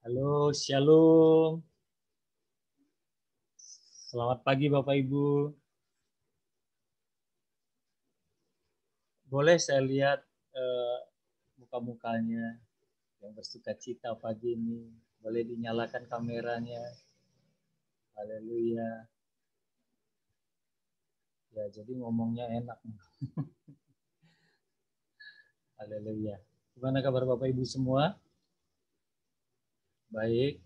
Halo, Shalom. Selamat pagi Bapak Ibu. Boleh saya lihat muka-mukanya yang bersuka cita pagi ini. Boleh dinyalakan kameranya. Haleluya. Ya, jadi ngomongnya enak. Haleluya. Gimana kabar Bapak Ibu semua? Baik.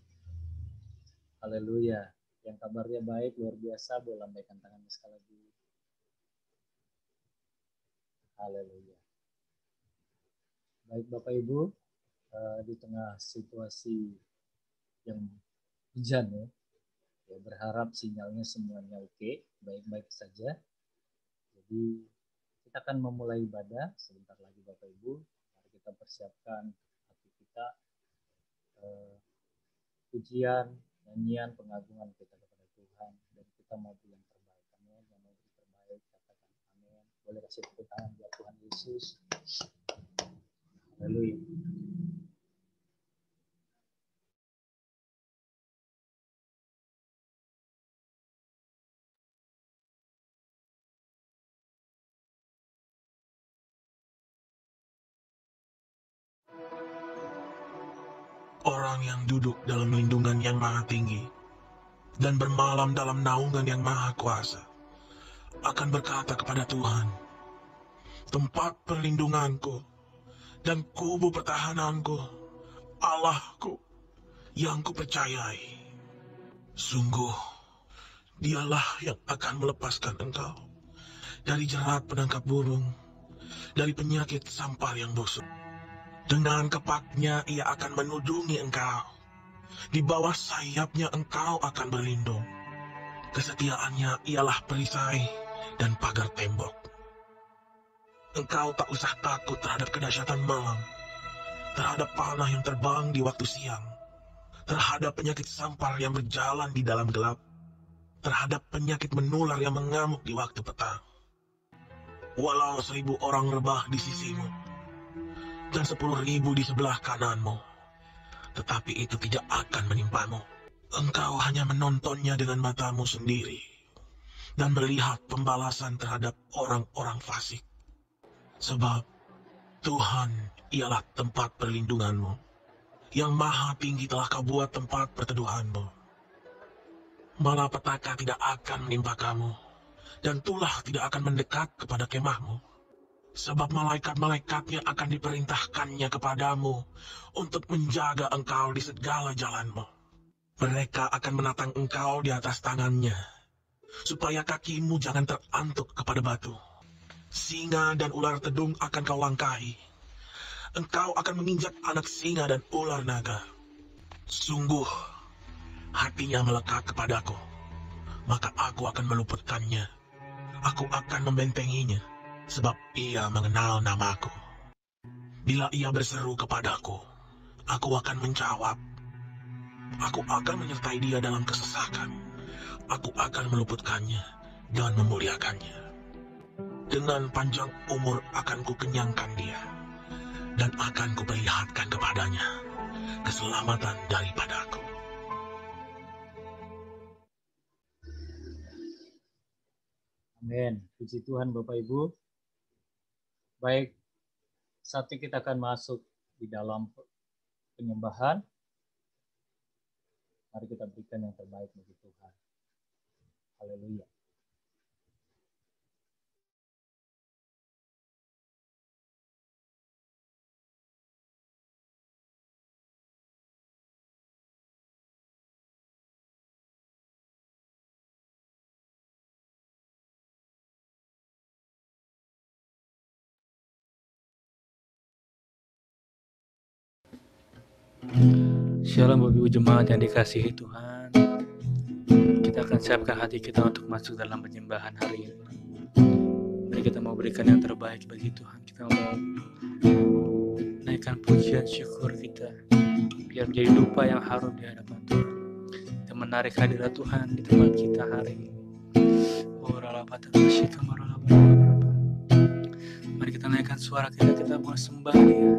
Haleluya. Yang kabarnya baik, luar biasa, boleh lambaikan tangannya sekali lagi. Haleluya. Baik Bapak Ibu, di tengah situasi yang hujan ya, berharap sinyalnya semuanya oke, baik-baik saja. Jadi kita akan memulai ibadah sebentar lagi Bapak Ibu. Mari kita persiapkan hati kita, pujian, nyanyian, pengagungan kita kepada Tuhan, dan kita mau beri yang terbaik. Amin. Yang mau beri terbaik katakan amin. Boleh kasih tepuk tangan buat Tuhan Yesus. Haleluya. Orang yang duduk dalam lindungan yang maha tinggi dan bermalam dalam naungan yang maha kuasa akan berkata kepada Tuhan, tempat perlindunganku dan kubu pertahananku, Allahku yang kupercayai. Sungguh, dialah yang akan melepaskan engkau dari jerat penangkap burung, dari penyakit sampar yang busuk. Dengan kepaknya ia akan menudungi engkau. Di bawah sayapnya engkau akan berlindung. Kesetiaannya ialah perisai dan pagar tembok. Engkau tak usah takut terhadap kedahsyatan malam, terhadap panah yang terbang di waktu siang, terhadap penyakit sampar yang berjalan di dalam gelap, terhadap penyakit menular yang mengamuk di waktu petang. Walau 1000 orang rebah di sisimu, dan 10.000 di sebelah kananmu, tetapi itu tidak akan menimpamu. Engkau hanya menontonnya dengan matamu sendiri, dan melihat pembalasan terhadap orang-orang fasik. Sebab Tuhan ialah tempat perlindunganmu, yang maha tinggi telah kau buat tempat perteduhanmu. Malapetaka tidak akan menimpa kamu, dan tulah tidak akan mendekat kepada kemahmu. Sebab malaikat-malaikatnya akan diperintahkannya kepadamu untuk menjaga engkau di segala jalanmu. Mereka akan menatang engkau di atas tangannya, supaya kakimu jangan terantuk kepada batu. Singa dan ular tedung akan kau langkahi. Engkau akan menginjak anak singa dan ular naga. Sungguh, hatinya melekat kepadaku, maka aku akan meluputkannya. Aku akan membentenginya, sebab ia mengenal namaku. Bila ia berseru kepadaku, aku akan menjawab. Aku akan menyertai dia dalam kesesakan. Aku akan meluputkannya dan memuliakannya. Dengan panjang umur akan kukenyangkan dia, dan akan kuperlihatkan kepadanya keselamatan daripadaku. Amin. Puji Tuhan Bapak Ibu. Baik, saatnya kita akan masuk di dalam penyembahan. Mari kita berikan yang terbaik bagi Tuhan. Haleluya. Shalom Bapak Ibu Jemaat yang dikasihi Tuhan. Kita akan siapkan hati kita untuk masuk dalam penyembahan hari ini. Mari kita mau berikan yang terbaik bagi Tuhan. Kita mau naikkan pujian syukur kita, biar menjadi dupa yang harum di hadapan Tuhan, dan menarik hadirat Tuhan di tempat kita hari ini. Mari kita naikkan suara kita mau sembah Dia.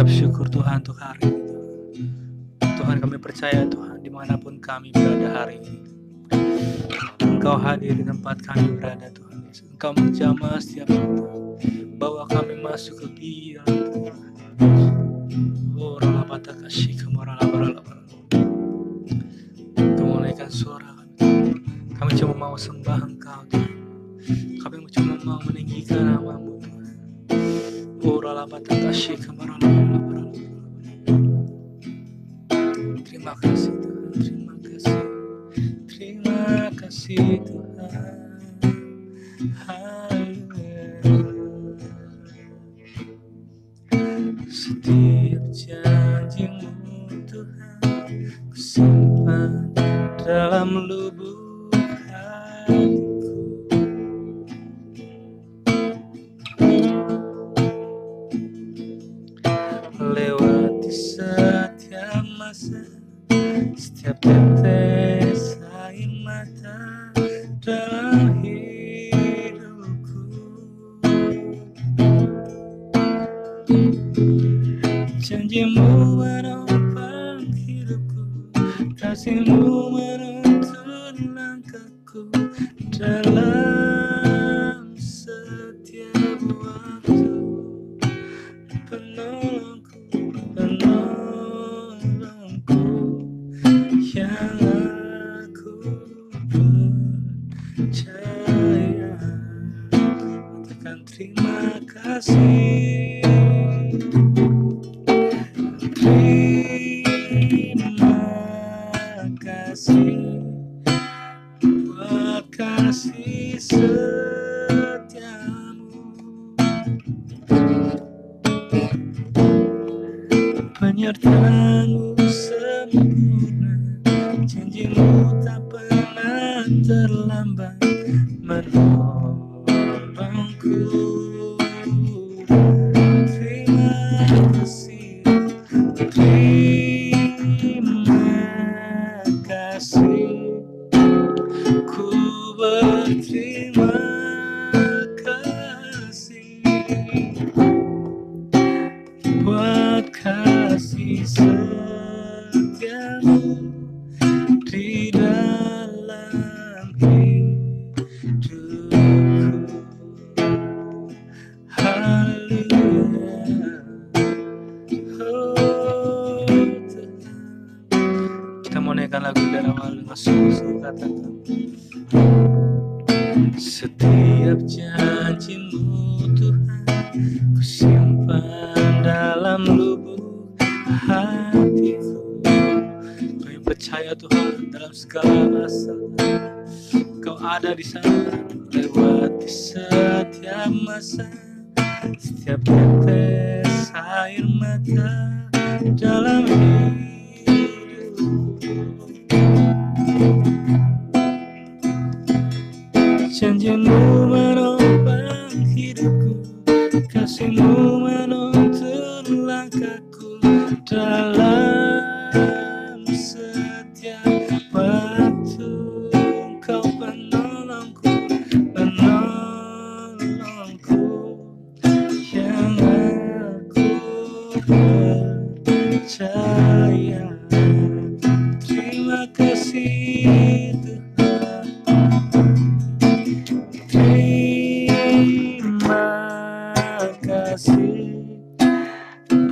Syukur Tuhan untuk hari ini. Tuhan, kami percaya Tuhan, dimanapun kami berada hari ini, Engkau hadir di tempat kami berada Tuhan Yesus. Engkau menjamah setiap kita, bawa kami masuk ke dia Tuhan. Oh ralabata kasih kamaralabara. Kau naikkan suara kami Tuhan. Kami cuma mau sembah Engkau Tuhan. Kami cuma mau meninggikan nama-Mu Tuhan. Oh ralabata kasih kamaralabara. Terima kasih Tuhan, terima kasih Tuhan. Haleluya. Setiap janji-Mu Tuhan ku simpan dalam lubuk hatiku. Lewati setiap masa, setiap tetes air mata dalam hidupku. Janji-Mu menopang hidupku, kasih-Mu menuntun langkahku dalam setiap waktu. Penolongku yang aku percaya. Katakan terima kasih. Terima kasih buat kasih setiamu. Penyertaan-Mu sempurna, janji-Mu tak pernah terlambat menolongku. Terima kasih, terima kasih, ku berterima kasih buat kasih setiamu di dalam hidupku. Haleluya. Oh Tuhan. Kita mau naikkan lagu dari awal dengan sungguh-sungguh, katakan. Setiap janji-Mu Tuhan ku simpan dalam lubuk hatiku. Kami percaya Tuhan dalam segala masa Kau ada di sana, lewati setiap masa, setiap tetes air mata dalam hidupku. Janji-Mu menopang hidupku, kasih-Mu menuntun langkahku dalam setiap waktu. Kau penolongku, penolongku yang aku percaya. Terima kasih Tuhan. Terima kasih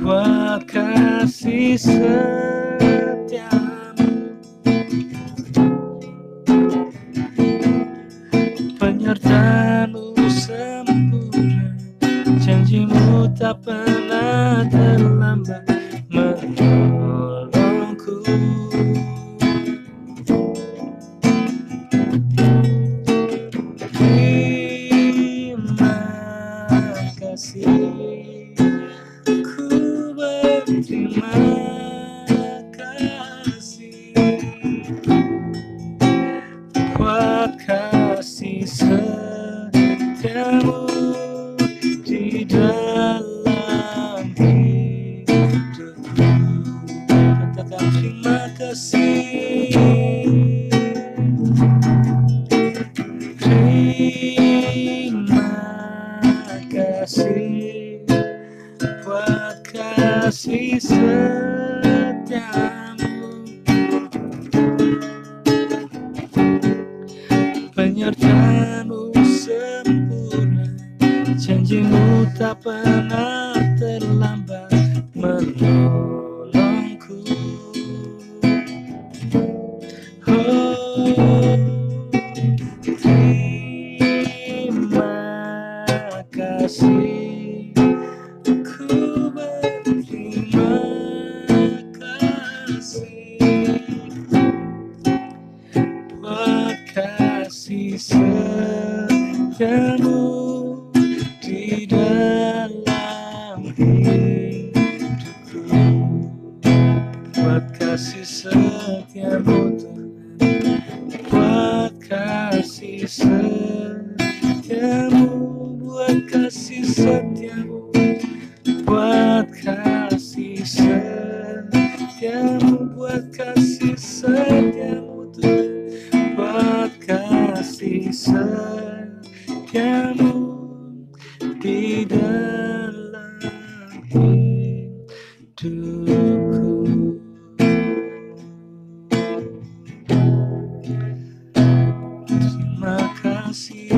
buat kasih setiamu. Penyertaan-Mu sempurna, janji-Mu tak pernah terlambat menolongku. Terima kasih, ku berterima kasih buat kasih setiamu di dalam hidupku. Katakan terima kasih. Terima kasih buat kasih setiamu. Penyertaan-Mu sempurna, janji-Mu tak pernah terlambat menolongku. Oh, terima kasih, ku berterima kasih buat kasih setiamu di dalam hidupku. setiamu Tuhan, buat kasih setiamu, buat kasih setiamu, buat kasih setiamu, buat kasih setiamu Tuhan, buat kasih setiamu di dalam hidupku. Terima kasih,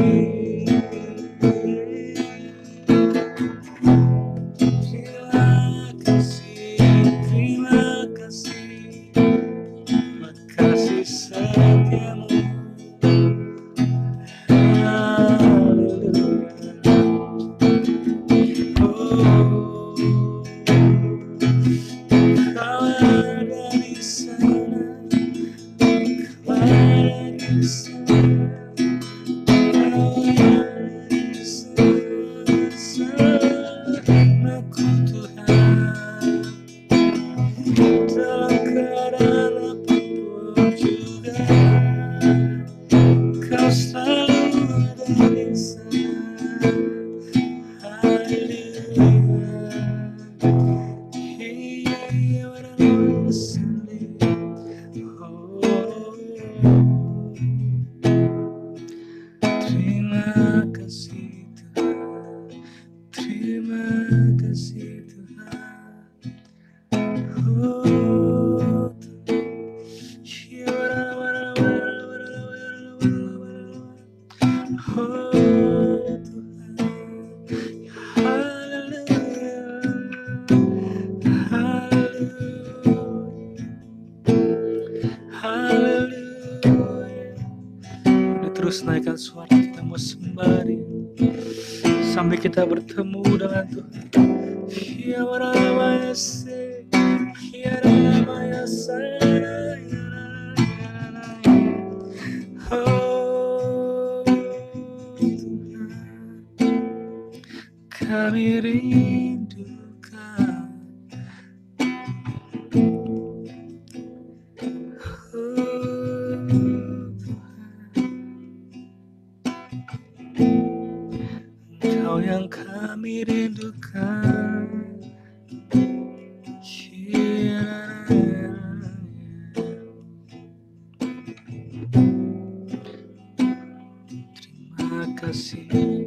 terima kasih buat kasih setiamu. Terus naikkan suara, kita mau sembah dia sampai kita bertemu dengan Tuhan. Ya Rabbi, ya Rabbi, oh Tuhan, kami rindukan. Engkau yang kami rindukan. Terima kasih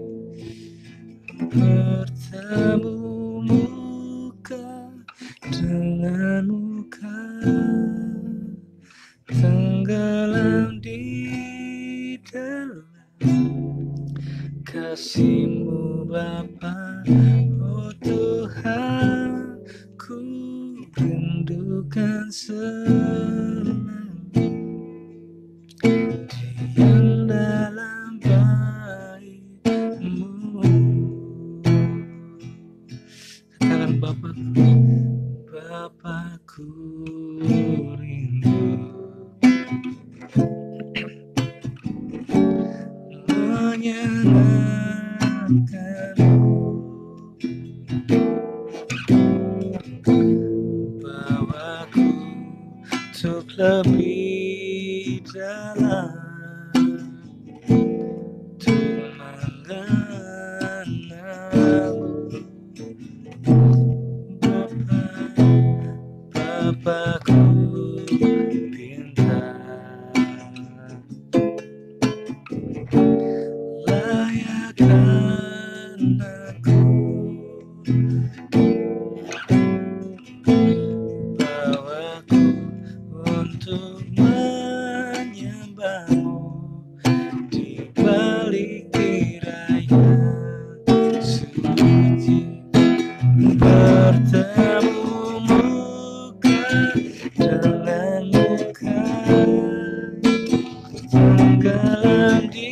bertemu muka dengan muka, tenggelam di dalam kasih-Mu Bapa. Oh Tuhan, ku rindukan selalu diam dalam bait-Mu. Katakan Bapakku, Bapakku rindu menyenangkan-Mu, bawaku untuk lebih dalam, untuk mengenal-Mu, Bapakku pintar. Layakkan aku, bawaku untuk menyembah-Mu di balik tirai yang suci, bertemu muka dengan muka, tenggelam di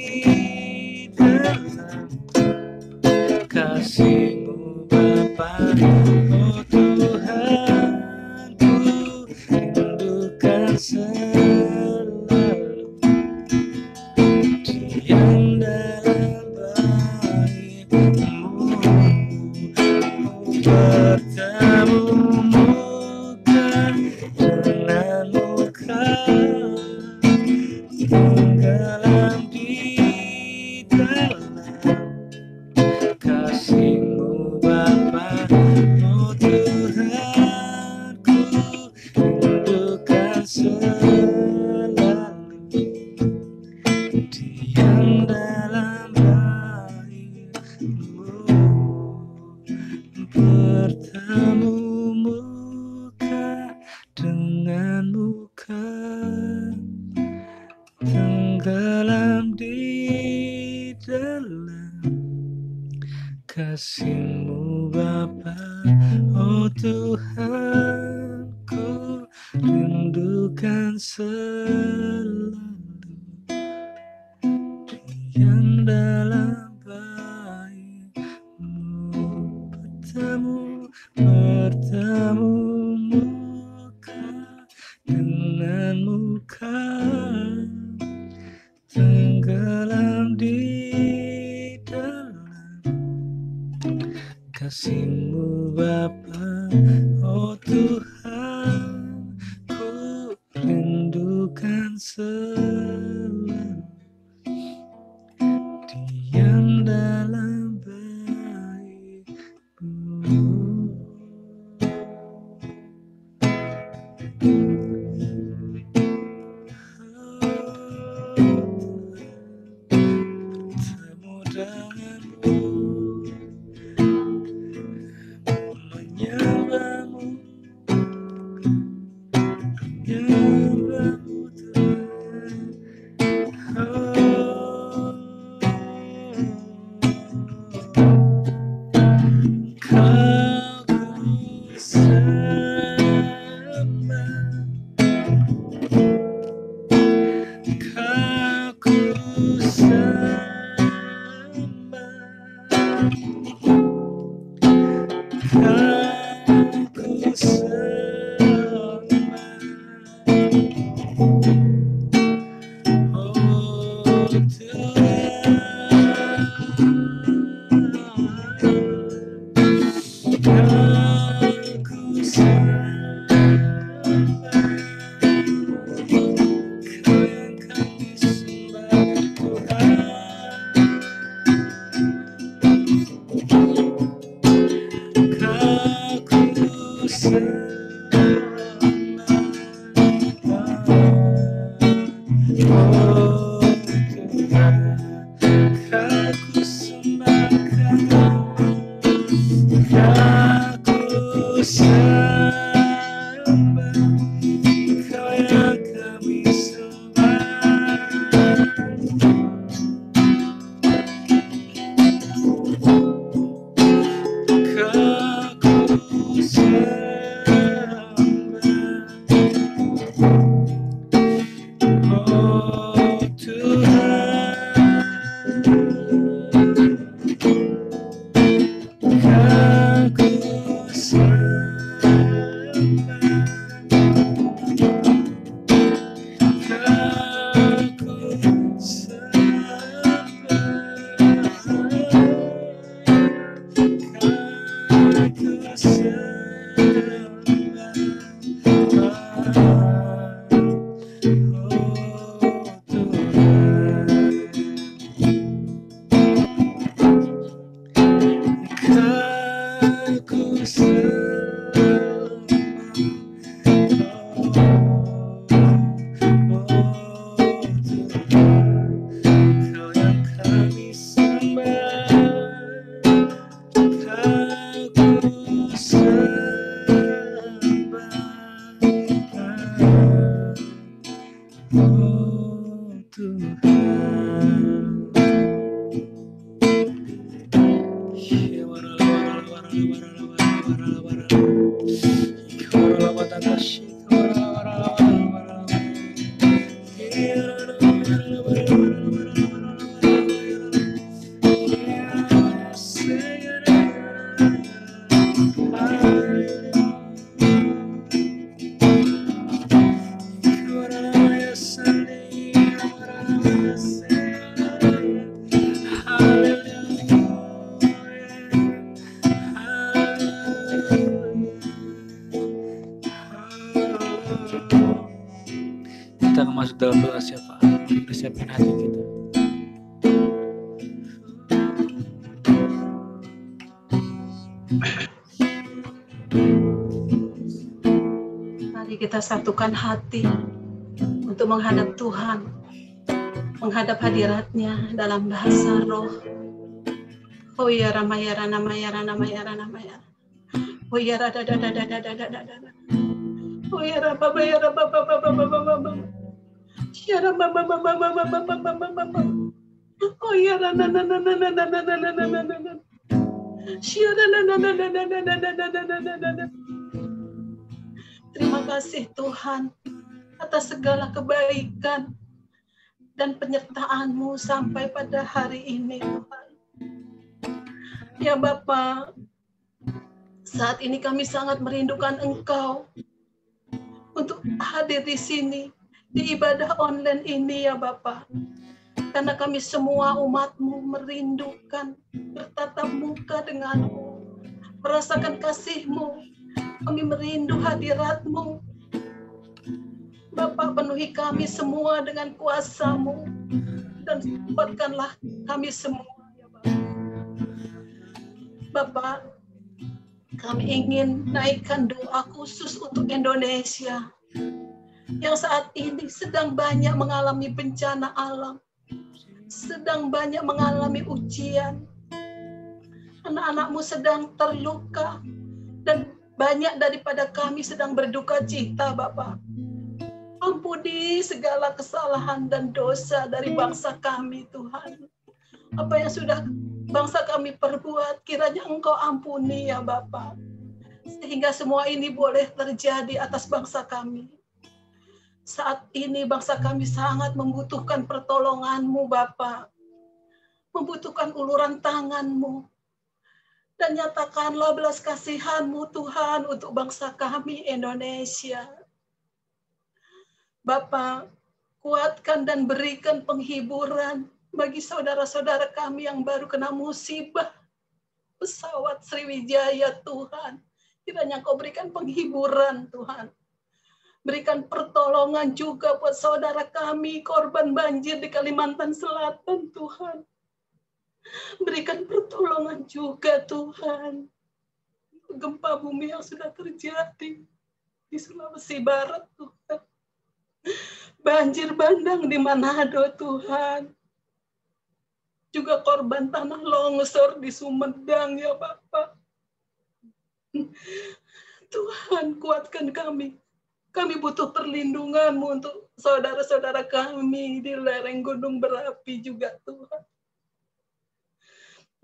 dalam kasih-Mu Bapa. Oh Tuhan, ku rindukan selalu diam dalam bait-Mu, bertemu muka dengan muka, Oh Tuhan, ku rindukan selalu diam dalam baik-Mu, bertemu muka dengan muka, tenggelam di dalam kasih-Mu Bapa. Oh Tuhan, ku rindukan selalu diam dalam baik-Mu. Bertemu denganmu, menyembahmu, menyembahmu Tuhan. Kau ku sembah, kau ku sembah, kau ku sembah. Oh Tuhan, aku sembah, Kau yang kami sembah Tuhan. Kau ku sembah, oh Tuhan, Kau ku sembahkan, aku sembah, Kau yang kami sembah. Kau ku sembah, oh Tuhan, Kau ku Kita akan masuk dalam doa siapa? Kita siapin hati kita. Mari kita satukan hati untuk menghadap Tuhan, menghadap hadirat-Nya dalam bahasa roh. Oh ya Ramayara Namayara Namayara Namayara. Oh ya Rada Dada Dada Dada Dada. Oh ya Rabba ya Rabba Baba Baba Baba. Ya Rabba Baba Baba Baba Baba Baba. Oh ya Rana Nana Nana Nana Nana Nana. Terima kasih Tuhan atas segala kebaikan dan penyertaan-Mu sampai pada hari ini Tuhan. Ya Bapa, saat ini kami sangat merindukan Engkau untuk hadir di sini, di ibadah online ini ya Bapa. Karena kami semua umat-Mu merindukan bertatap muka dengan-Mu, merasakan kasih-Mu. Kami merindu hadirat-Mu. Bapa, penuhi kami semua dengan kuasa-Mu dan kuatkanlah kami semua ya Bapa. Bapa, kami ingin naikkan doa khusus untuk Indonesia yang saat ini sedang banyak mengalami bencana alam, sedang banyak mengalami ujian. Anak-anak-Mu sedang terluka dan banyak daripada kami sedang berduka cita, Bapa. Ampuni segala kesalahan dan dosa dari bangsa kami, Tuhan. Apa yang sudah bangsa kami perbuat, kiranya Engkau ampuni ya Bapa. Sehingga semua ini boleh terjadi atas bangsa kami. Saat ini bangsa kami sangat membutuhkan pertolongan-Mu, Bapa. Membutuhkan uluran tangan-Mu. Dan nyatakanlah belas kasihan-Mu, Tuhan, untuk bangsa kami, Indonesia. Bapa, kuatkan dan berikan penghiburan bagi saudara-saudara kami yang baru kena musibah pesawat Sriwijaya, Tuhan. Kiranya Engkau berikan penghiburan, Tuhan. Berikan pertolongan juga buat saudara kami, korban banjir di Kalimantan Selatan, Tuhan. Berikan pertolongan juga, Tuhan. Gempa bumi yang sudah terjadi di Sulawesi Barat, Tuhan. Banjir bandang di Manado, Tuhan. Juga korban tanah longsor di Sumedang, ya Bapak. Tuhan, kuatkan kami. Kami butuh perlindungan-Mu untuk saudara-saudara kami di lereng gunung berapi juga, Tuhan.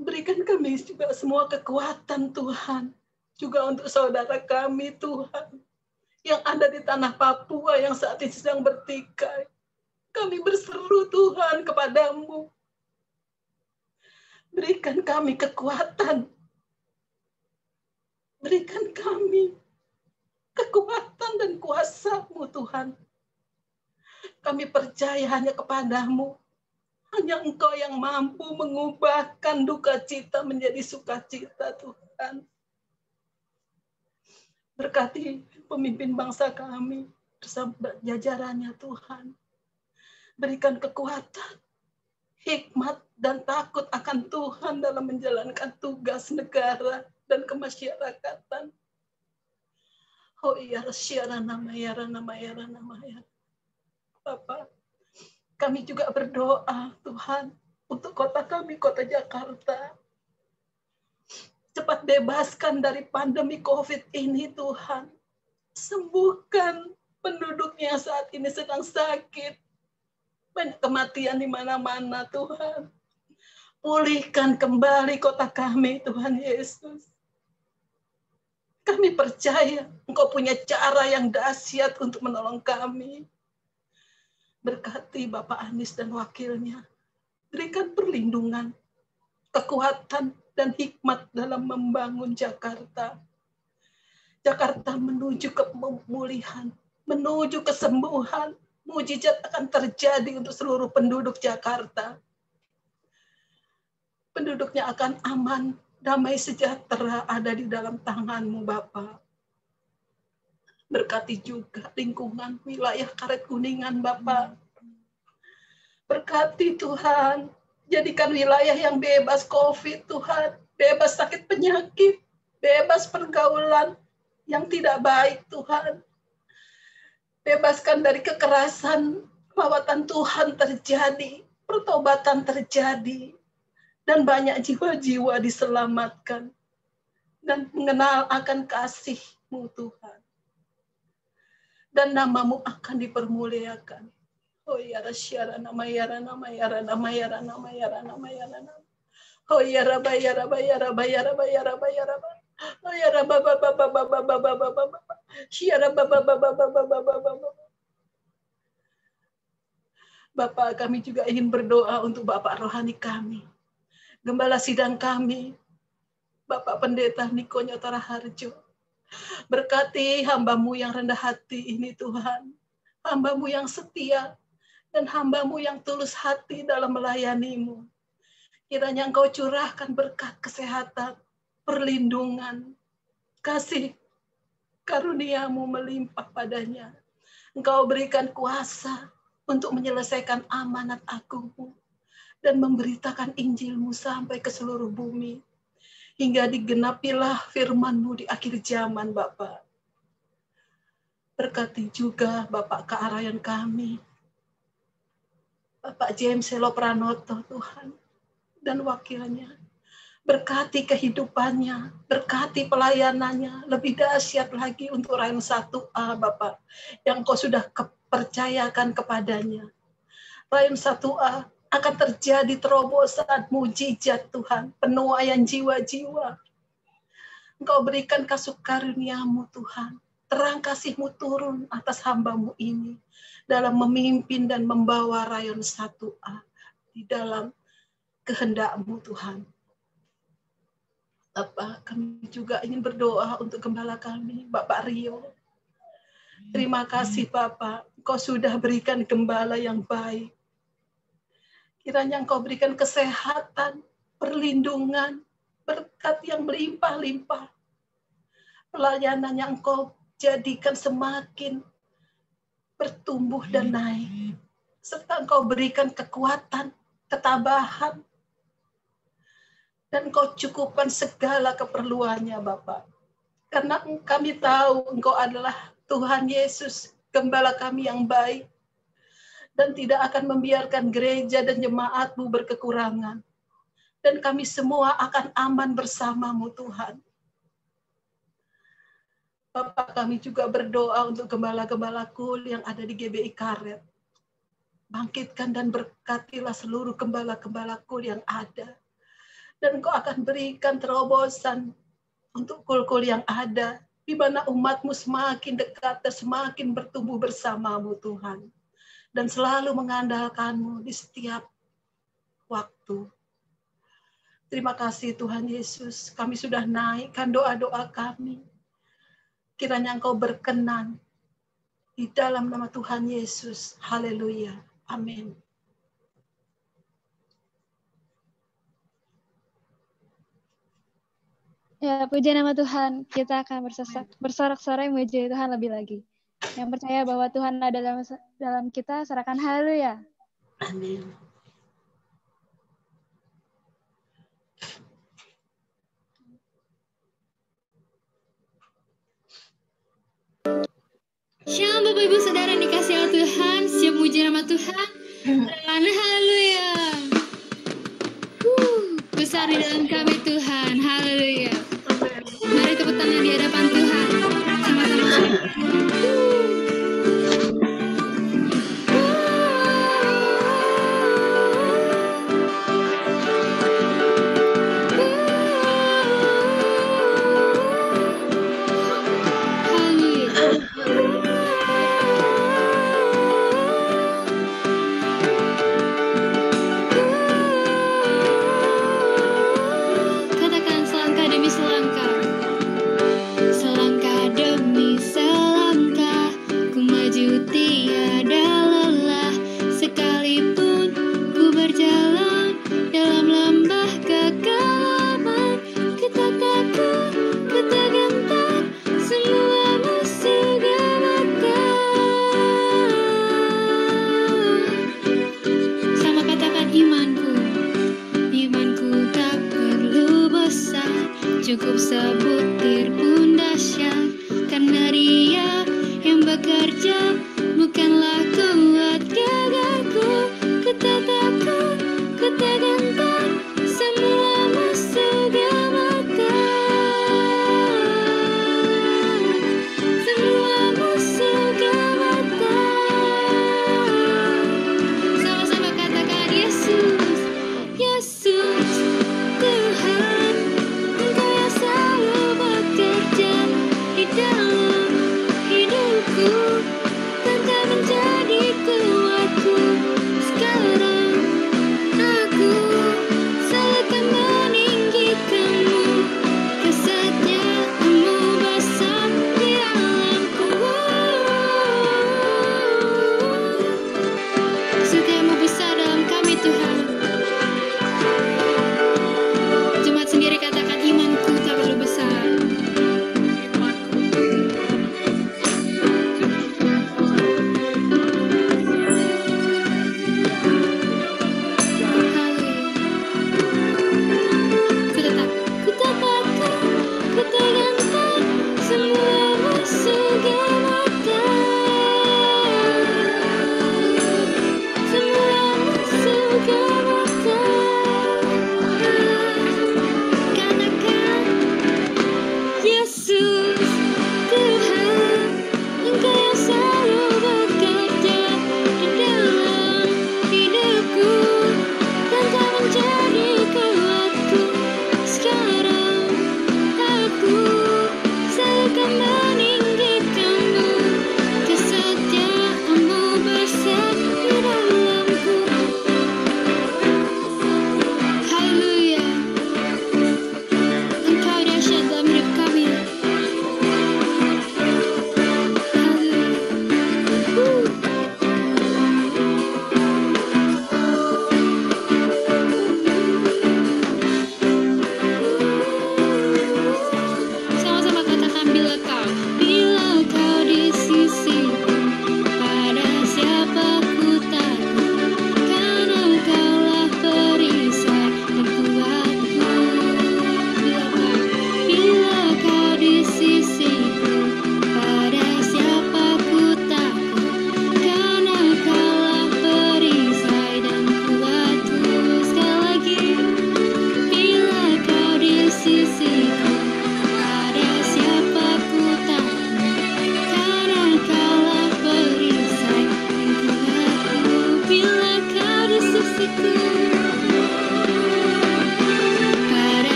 Berikan kami juga semua kekuatan, Tuhan. Juga untuk saudara kami, Tuhan. Yang ada di tanah Papua yang saat ini sedang bertikai. Kami berseru Tuhan kepadamu. Berikan kami kekuatan. Berikan kami kekuatan dan kuasa-Mu Tuhan. Kami percaya hanya kepadamu. Hanya Engkau yang mampu mengubahkan duka cita menjadi sukacita Tuhan. Berkati pemimpin bangsa kami bersama jajarannya Tuhan. Berikan kekuatan, hikmat, dan takut akan Tuhan dalam menjalankan tugas negara dan kemasyarakatan. Oh iya, nama ya. Bapak, kami juga berdoa Tuhan untuk kota kami, kota Jakarta. Cepat bebaskan dari pandemi COVID ini, Tuhan. Sembuhkan penduduknya saat ini sedang sakit. Banyak kematian di mana-mana, Tuhan. Pulihkan kembali kota kami, Tuhan Yesus. Kami percaya Engkau punya cara yang dahsyat untuk menolong kami. Berkati Bapak Anies dan wakilnya. Berikan perlindungan, kekuatan, dan hikmat dalam membangun Jakarta. Jakarta menuju kepemulihan, menuju kesembuhan. Mujizat akan terjadi untuk seluruh penduduk Jakarta. Penduduknya akan aman, damai sejahtera ada di dalam tangan-Mu, Bapa. Berkati juga lingkungan wilayah Karet Kuningan, Bapa. Berkati Tuhan. Jadikan wilayah yang bebas COVID, Tuhan. Bebas sakit penyakit. Bebas pergaulan yang tidak baik, Tuhan. Bebaskan dari kekerasan. Lawatan Tuhan terjadi. Pertobatan terjadi. Dan banyak jiwa-jiwa diselamatkan. Dan mengenal akan kasih-Mu, Tuhan. Dan nama-Mu akan dipermuliakan. Oh ya, rasyara nama yara nama yara nama yara nama yara nama yara nama. Oh ya Rabba ya Rabba ya Rabba ya Rabba ya Rabba ya Rabba. Oh ya Rabba Baba Baba Baba Baba Baba. Ya Rabba Baba Baba Baba Baba. Bapak, kami juga ingin berdoa untuk Bapak rohani kami, Gembala sidang kami, Bapak Pendeta Niko Nyotara Harjo. Berkati hamba-Mu yang rendah hati ini Tuhan, hamba-Mu yang setia, dan hamba-Mu yang tulus hati dalam melayani-Mu. Kiranya Engkau curahkan berkat kesehatan, perlindungan, kasih karunia-Mu melimpah padanya. Engkau berikan kuasa untuk menyelesaikan amanat agung-Mu dan memberitakan Injil-Mu sampai ke seluruh bumi. Hingga digenapilah firman-Mu di akhir zaman, Bapak. Berkati juga Bapak kearayan kami, Bapak James Selo Pranoto, Tuhan, dan wakilnya. Berkati kehidupannya, berkati pelayanannya, lebih dahsyat lagi untuk Rayon 1A, Bapak, yang Kau sudah percayakan kepadanya. Rayon 1A akan terjadi terobosan mujizat Tuhan, penuaian jiwa-jiwa. Engkau berikan kasih karunia-Mu Tuhan, terang kasih-Mu turun atas hamba-Mu ini, dalam memimpin dan membawa Rayon 1A, di dalam kehendak-Mu Tuhan. Bapak, kami juga ingin berdoa untuk gembala kami, Bapak Rio. Terima kasih Bapak, Engkau sudah berikan gembala yang baik. Kiranya Engkau berikan kesehatan, perlindungan, berkat yang berlimpah-limpah. Pelayanan yang Engkau jadikan semakin bertumbuh dan naik. Serta Engkau berikan kekuatan, ketabahan, dan Engkau cukupkan segala keperluannya, Bapak. Karena kami tahu Engkau adalah Tuhan Yesus, gembala kami yang baik, dan tidak akan membiarkan gereja dan jemaat-Mu berkekurangan. Dan kami semua akan aman bersama-Mu, Tuhan. Bapak, kami juga berdoa untuk gembala-gembala kul yang ada di GBI Karet. Bangkitkan dan berkatilah seluruh gembala-gembala kul yang ada. Dan Engkau akan berikan terobosan untuk kul-kul yang ada, di mana umat-Mu semakin dekat dan semakin bertumbuh bersama-Mu Tuhan. Dan selalu mengandalkan-Mu di setiap waktu. Terima kasih Tuhan Yesus, kami sudah naikkan doa-doa kami. Kiranya Engkau berkenan di dalam nama Tuhan Yesus. Haleluya. Amin. Ya, puji nama Tuhan. Kita akan bersorak-sorai memuji Tuhan lebih lagi. Yang percaya bahwa Tuhan ada dalam kita, serahkan haleluya. Amin. Shalom Bapak Ibu Saudara yang dikasihi oleh Tuhan. Siap memuji nama Tuhan. Haleluya. Besar di dalam kami Tuhan. Haleluya. Mari tepuk tangan di hadapan Tuhan. Sama-sama. Katakan selangkah demi selangkah.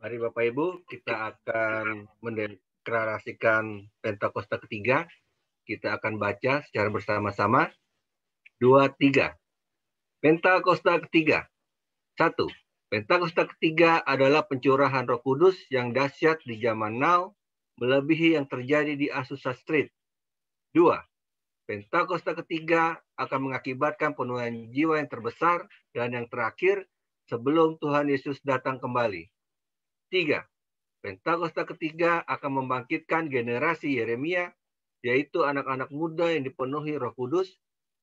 Mari Bapak Ibu, kita akan mendeklarasikan Pentakosta ketiga kita akan baca secara bersama-sama. 2, 3. Pentakosta ketiga. 1. Pentakosta ketiga adalah pencurahan Roh Kudus yang dahsyat di zaman now, melebihi yang terjadi di Azusa Street. 2. Pentakosta ketiga akan mengakibatkan penuaian jiwa yang terbesar dan yang terakhir sebelum Tuhan Yesus datang kembali. 3. Pentakosta ketiga akan membangkitkan generasi Yeremia, yaitu anak-anak muda yang dipenuhi Roh Kudus,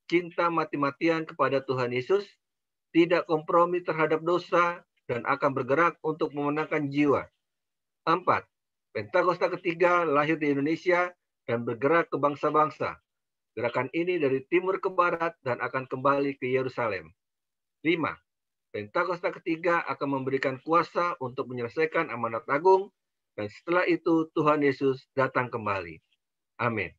cinta mati-matian kepada Tuhan Yesus, tidak kompromi terhadap dosa, dan akan bergerak untuk memenangkan jiwa. 4. Pentakosta ketiga lahir di Indonesia dan bergerak ke bangsa-bangsa. Gerakan ini dari timur ke barat dan akan kembali ke Yerusalem. 5. Pentakosta ketiga akan memberikan kuasa untuk menyelesaikan amanat agung, dan setelah itu Tuhan Yesus datang kembali. Amin.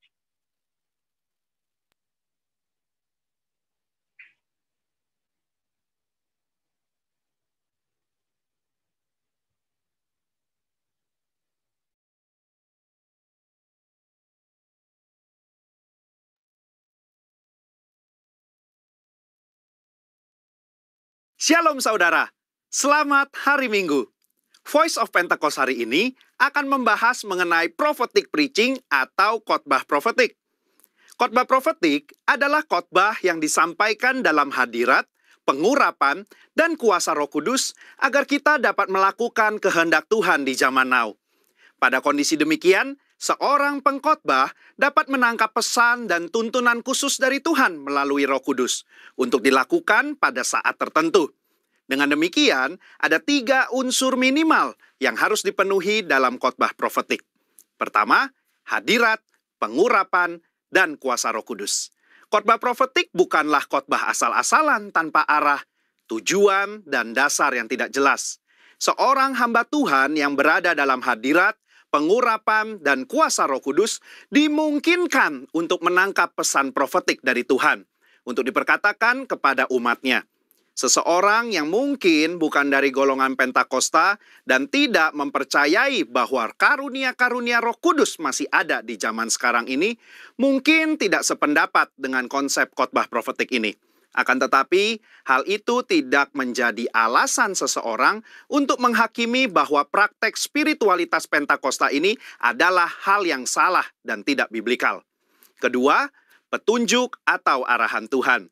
Shalom saudara, selamat hari Minggu. Voice of Pentecost hari ini akan membahas mengenai prophetic preaching atau khotbah profetik. Khotbah profetik adalah khotbah yang disampaikan dalam hadirat, pengurapan, dan kuasa Roh Kudus agar kita dapat melakukan kehendak Tuhan di zaman now. Pada kondisi demikian, seorang pengkhotbah dapat menangkap pesan dan tuntunan khusus dari Tuhan melalui Roh Kudus untuk dilakukan pada saat tertentu. Dengan demikian, ada 3 unsur minimal yang harus dipenuhi dalam khotbah profetik. Pertama, hadirat, pengurapan, dan kuasa Roh Kudus. Khotbah profetik bukanlah khotbah asal-asalan tanpa arah, tujuan, dan dasar yang tidak jelas. Seorang hamba Tuhan yang berada dalam hadirat, pengurapan, dan kuasa Roh Kudus dimungkinkan untuk menangkap pesan profetik dari Tuhan untuk diperkatakan kepada umatnya. Seseorang yang mungkin bukan dari golongan Pentakosta dan tidak mempercayai bahwa karunia-karunia Roh Kudus masih ada di zaman sekarang ini, mungkin tidak sependapat dengan konsep khotbah profetik ini. Akan tetapi, hal itu tidak menjadi alasan seseorang untuk menghakimi bahwa praktek spiritualitas Pentakosta ini adalah hal yang salah dan tidak biblikal. Kedua, petunjuk atau arahan Tuhan.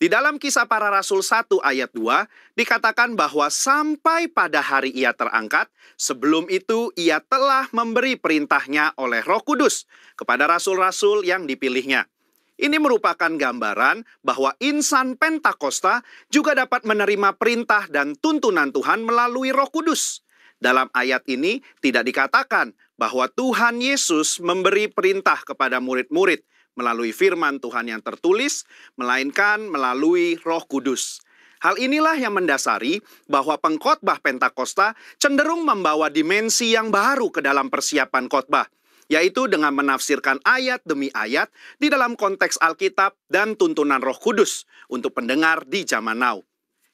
Di dalam Kisah Para Rasul 1 ayat 2, dikatakan bahwa sampai pada hari ia terangkat, sebelum itu ia telah memberi perintahnya oleh Roh Kudus kepada rasul-rasul yang dipilihnya. Ini merupakan gambaran bahwa insan Pentakosta juga dapat menerima perintah dan tuntunan Tuhan melalui Roh Kudus. Dalam ayat ini tidak dikatakan bahwa Tuhan Yesus memberi perintah kepada murid-murid melalui firman Tuhan yang tertulis, melainkan melalui Roh Kudus. Hal inilah yang mendasari bahwa pengkhotbah Pentakosta cenderung membawa dimensi yang baru ke dalam persiapan khotbah, yaitu dengan menafsirkan ayat demi ayat di dalam konteks Alkitab dan tuntunan Roh Kudus untuk pendengar di zaman now.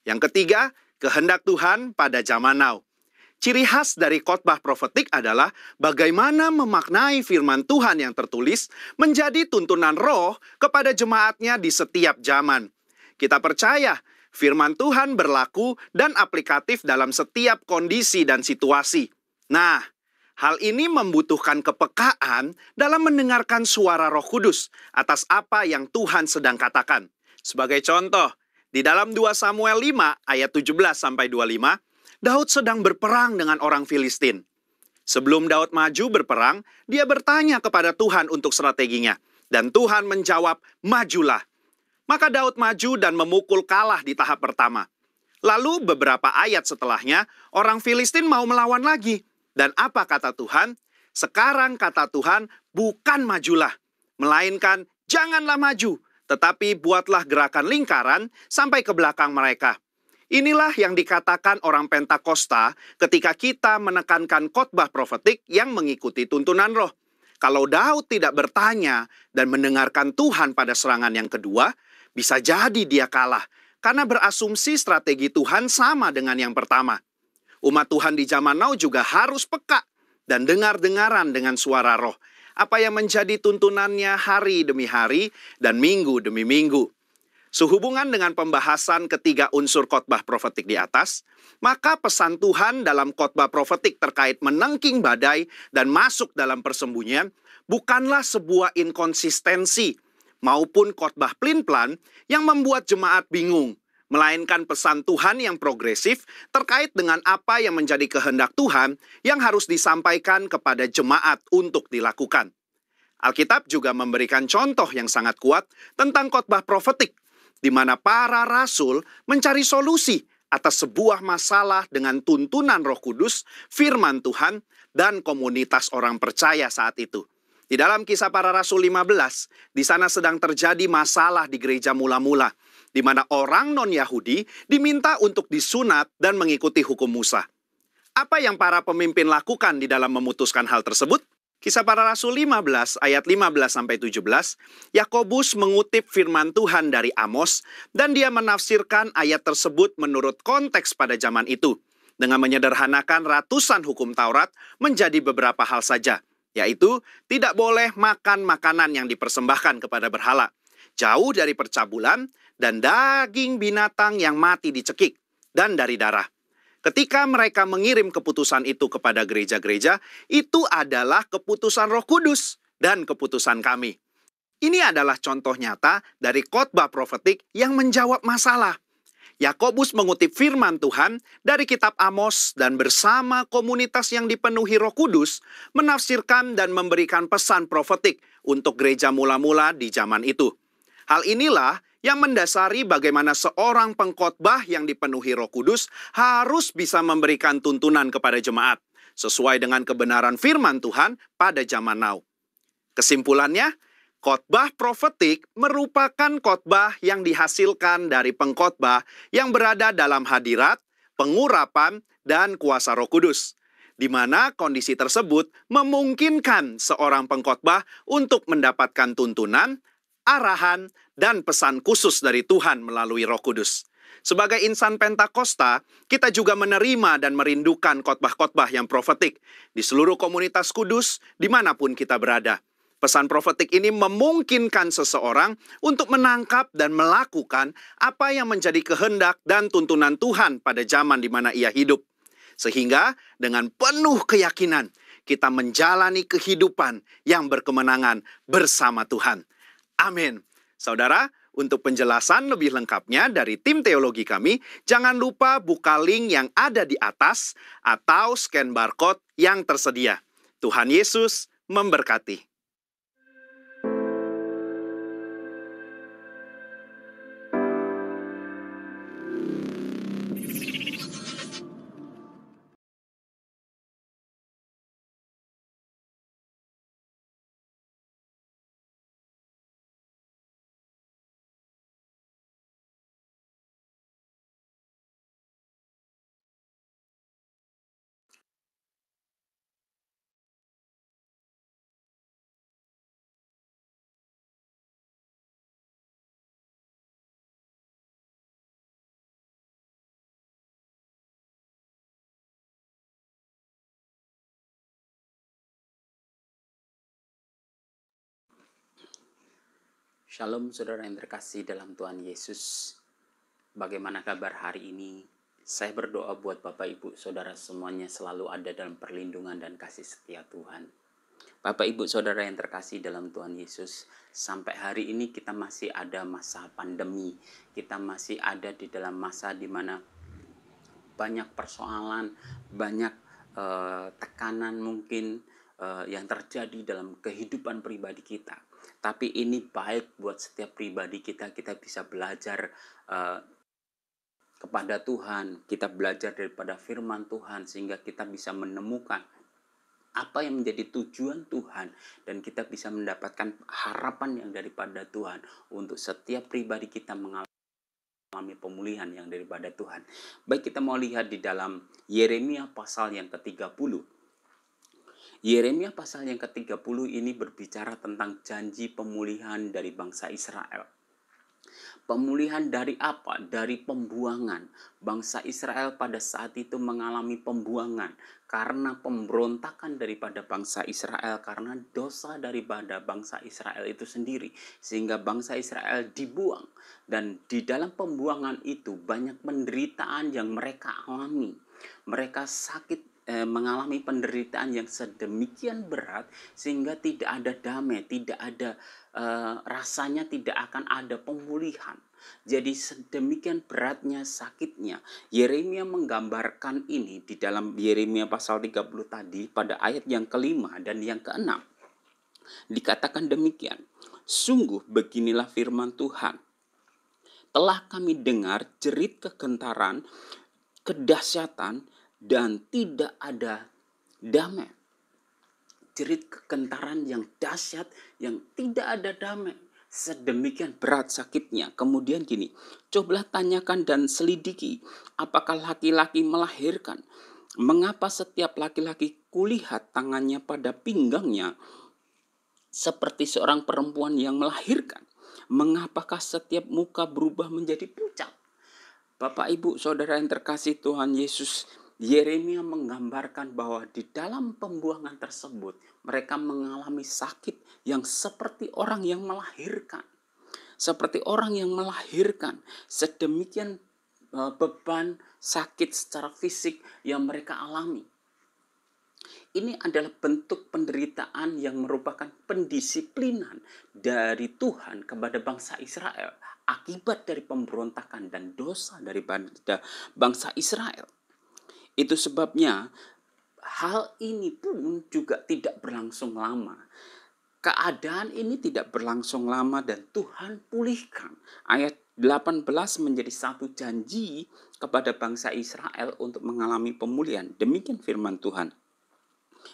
Yang ketiga, kehendak Tuhan pada zaman now. Ciri khas dari khotbah profetik adalah bagaimana memaknai firman Tuhan yang tertulis menjadi tuntunan roh kepada jemaatnya di setiap zaman. Kita percaya firman Tuhan berlaku dan aplikatif dalam setiap kondisi dan situasi. Nah, hal ini membutuhkan kepekaan dalam mendengarkan suara Roh Kudus atas apa yang Tuhan sedang katakan. Sebagai contoh, di dalam 2 Samuel 5 ayat 17-25, Daud sedang berperang dengan orang Filistin. Sebelum Daud maju berperang, dia bertanya kepada Tuhan untuk strateginya. Dan Tuhan menjawab, majulah. Maka Daud maju dan memukul kalah di tahap pertama. Lalu beberapa ayat setelahnya, orang Filistin mau melawan lagi. Dan apa kata Tuhan? Sekarang kata Tuhan, bukan majulah, melainkan janganlah maju, tetapi buatlah gerakan lingkaran sampai ke belakang mereka. Inilah yang dikatakan orang Pentakosta ketika kita menekankan khotbah profetik yang mengikuti tuntunan roh. Kalau Daud tidak bertanya dan mendengarkan Tuhan pada serangan yang kedua, bisa jadi dia kalah karena berasumsi strategi Tuhan sama dengan yang pertama. Umat Tuhan di zaman now juga harus peka dan dengar-dengaran dengan suara roh. apa yang menjadi tuntunannya hari demi hari dan minggu demi minggu. Sehubungan dengan pembahasan ketiga unsur khotbah profetik di atas, maka pesan Tuhan dalam khotbah profetik terkait menengking badai dan masuk dalam persembunyian bukanlah sebuah inkonsistensi maupun khotbah plin-plan yang membuat jemaat bingung, melainkan pesan Tuhan yang progresif terkait dengan apa yang menjadi kehendak Tuhan yang harus disampaikan kepada jemaat untuk dilakukan. Alkitab juga memberikan contoh yang sangat kuat tentang khotbah profetik, di mana para rasul mencari solusi atas sebuah masalah dengan tuntunan Roh Kudus, firman Tuhan, dan komunitas orang percaya saat itu. Di dalam Kisah Para Rasul 15, di sana sedang terjadi masalah di gereja mula-mula, di mana orang non-Yahudi diminta untuk disunat dan mengikuti hukum Musa. Apa yang para pemimpin lakukan di dalam memutuskan hal tersebut? Kisah Para Rasul 15 ayat 15-17, Yakobus mengutip firman Tuhan dari Amos dan dia menafsirkan ayat tersebut menurut konteks pada zaman itu, dengan menyederhanakan ratusan hukum Taurat menjadi beberapa hal saja, yaitu tidak boleh makan makanan yang dipersembahkan kepada berhala, jauh dari percabulan, dan daging binatang yang mati dicekik, dan dari darah. Ketika mereka mengirim keputusan itu kepada gereja-gereja, itu adalah keputusan Roh Kudus dan keputusan kami. Ini adalah contoh nyata dari khotbah profetik yang menjawab masalah. Yakobus mengutip firman Tuhan dari kitab Amos dan bersama komunitas yang dipenuhi Roh Kudus menafsirkan dan memberikan pesan profetik untuk gereja mula-mula di zaman itu. Hal inilah yang mendasari bagaimana seorang pengkhotbah yang dipenuhi Roh Kudus harus bisa memberikan tuntunan kepada jemaat sesuai dengan kebenaran firman Tuhan pada zaman now. Kesimpulannya, khotbah profetik merupakan khotbah yang dihasilkan dari pengkhotbah yang berada dalam hadirat, pengurapan, dan kuasa Roh Kudus, di mana kondisi tersebut memungkinkan seorang pengkhotbah untuk mendapatkan tuntunan, arahan, dan pesan khusus dari Tuhan melalui Roh Kudus. Sebagai insan Pentakosta, kita juga menerima dan merindukan khotbah-khotbah yang profetik di seluruh komunitas kudus dimanapun kita berada. Pesan profetik ini memungkinkan seseorang untuk menangkap dan melakukan apa yang menjadi kehendak dan tuntunan Tuhan pada zaman di mana ia hidup. Sehingga dengan penuh keyakinan, kita menjalani kehidupan yang berkemenangan bersama Tuhan. Amin. Saudara, untuk penjelasan lebih lengkapnya dari tim teologi kami, jangan lupa buka link yang ada di atas atau scan barcode yang tersedia. Tuhan Yesus memberkati. Shalom saudara yang terkasih dalam Tuhan Yesus. Bagaimana kabar hari ini? Saya berdoa buat Bapak Ibu Saudara semuanya selalu ada dalam perlindungan dan kasih setia Tuhan. Bapak Ibu Saudara yang terkasih dalam Tuhan Yesus, sampai hari ini kita masih ada masa pandemi. Kita masih ada di dalam masa di mana banyak persoalan, banyak tekanan mungkin yang terjadi dalam kehidupan pribadi kita. Tapi ini baik buat setiap pribadi kita bisa belajar kepada Tuhan, kita belajar daripada firman Tuhan sehingga kita bisa menemukan apa yang menjadi tujuan Tuhan dan kita bisa mendapatkan harapan yang daripada Tuhan untuk setiap pribadi kita mengalami pemulihan yang daripada Tuhan. Baik, kita mau lihat di dalam Yeremia pasal yang ke-30. Yeremia pasal yang ke-30 ini berbicara tentang janji pemulihan dari bangsa Israel. Pemulihan dari apa? Dari pembuangan. Bangsa Israel pada saat itu mengalami pembuangan karena pemberontakan daripada bangsa Israel, karena dosa daripada bangsa Israel itu sendiri, sehingga bangsa Israel dibuang. Dan di dalam pembuangan itu banyak penderitaan yang mereka alami. Mereka mengalami penderitaan yang sedemikian berat sehingga tidak ada damai, tidak ada rasanya, tidak akan ada pemulihan. Jadi sedemikian beratnya sakitnya. Yeremia menggambarkan ini di dalam Yeremia pasal 30 tadi pada ayat yang kelima dan yang keenam. Dikatakan demikian, sungguh beginilah firman Tuhan. Telah kami dengar jerit kegentaran, kedahsyatan, dan tidak ada damai. Jerit kegentaran yang dahsyat, yang tidak ada damai. Sedemikian berat sakitnya. Kemudian gini, cobalah tanyakan dan selidiki, apakah laki-laki melahirkan? Mengapa setiap laki-laki kulihat tangannya pada pinggangnya seperti seorang perempuan yang melahirkan? Mengapakah setiap muka berubah menjadi pucat? Bapak, Ibu, Saudara yang terkasih Tuhan Yesus, Yeremia menggambarkan bahwa di dalam pembuangan tersebut mereka mengalami sakit yang seperti orang yang melahirkan. Seperti orang yang melahirkan, sedemikian beban sakit secara fisik yang mereka alami. Ini adalah bentuk penderitaan yang merupakan pendisiplinan dari Tuhan kepada bangsa Israel akibat dari pemberontakan dan dosa daripada bangsa Israel. Itu sebabnya hal ini pun juga tidak berlangsung lama. Keadaan ini tidak berlangsung lama dan Tuhan pulihkan. Ayat 18 menjadi satu janji kepada bangsa Israel untuk mengalami pemulihan. Demikian firman Tuhan.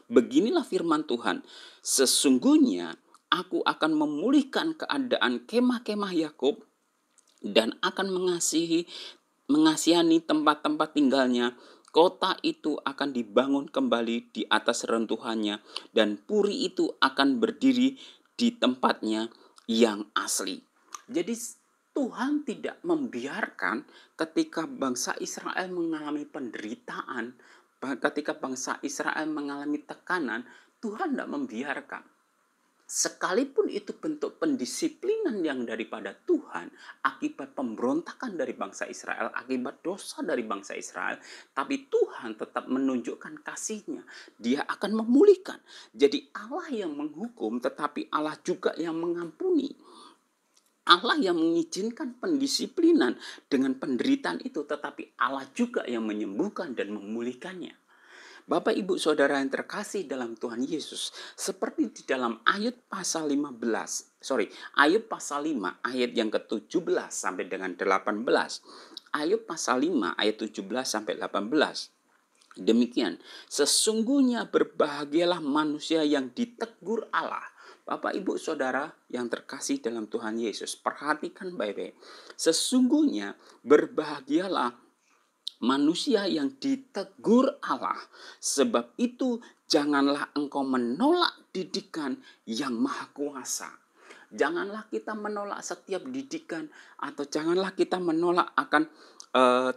Beginilah firman Tuhan, sesungguhnya aku akan memulihkan keadaan kemah-kemah Yakub dan akan mengasihani tempat-tempat tinggalnya. Kota itu akan dibangun kembali di atas reruntuhannya dan puri itu akan berdiri di tempatnya yang asli. Jadi Tuhan tidak membiarkan ketika bangsa Israel mengalami penderitaan, ketika bangsa Israel mengalami tekanan, Tuhan tidak membiarkan. Sekalipun itu bentuk pendisiplinan yang daripada Tuhan akibat pemberontakan dari bangsa Israel, akibat dosa dari bangsa Israel, tapi Tuhan tetap menunjukkan kasih-Nya. Dia akan memulihkan. Jadi Allah yang menghukum, tetapi Allah juga yang mengampuni. Allah yang mengizinkan pendisiplinan dengan penderitaan itu, tetapi Allah juga yang menyembuhkan dan memulihkannya. Bapak, Ibu, Saudara yang terkasih dalam Tuhan Yesus, seperti di dalam Ayub pasal 5 ayat yang ke-17 sampai dengan 18. Ayub pasal 5 ayat 17 sampai 18. Demikian, sesungguhnya berbahagialah manusia yang ditegur Allah. Bapak, Ibu, Saudara yang terkasih dalam Tuhan Yesus, perhatikan baik-baik. Sesungguhnya berbahagialah manusia yang ditegur Allah. Sebab itu janganlah engkau menolak didikan yang maha kuasa. Janganlah kita menolak setiap didikan, atau janganlah kita menolak akan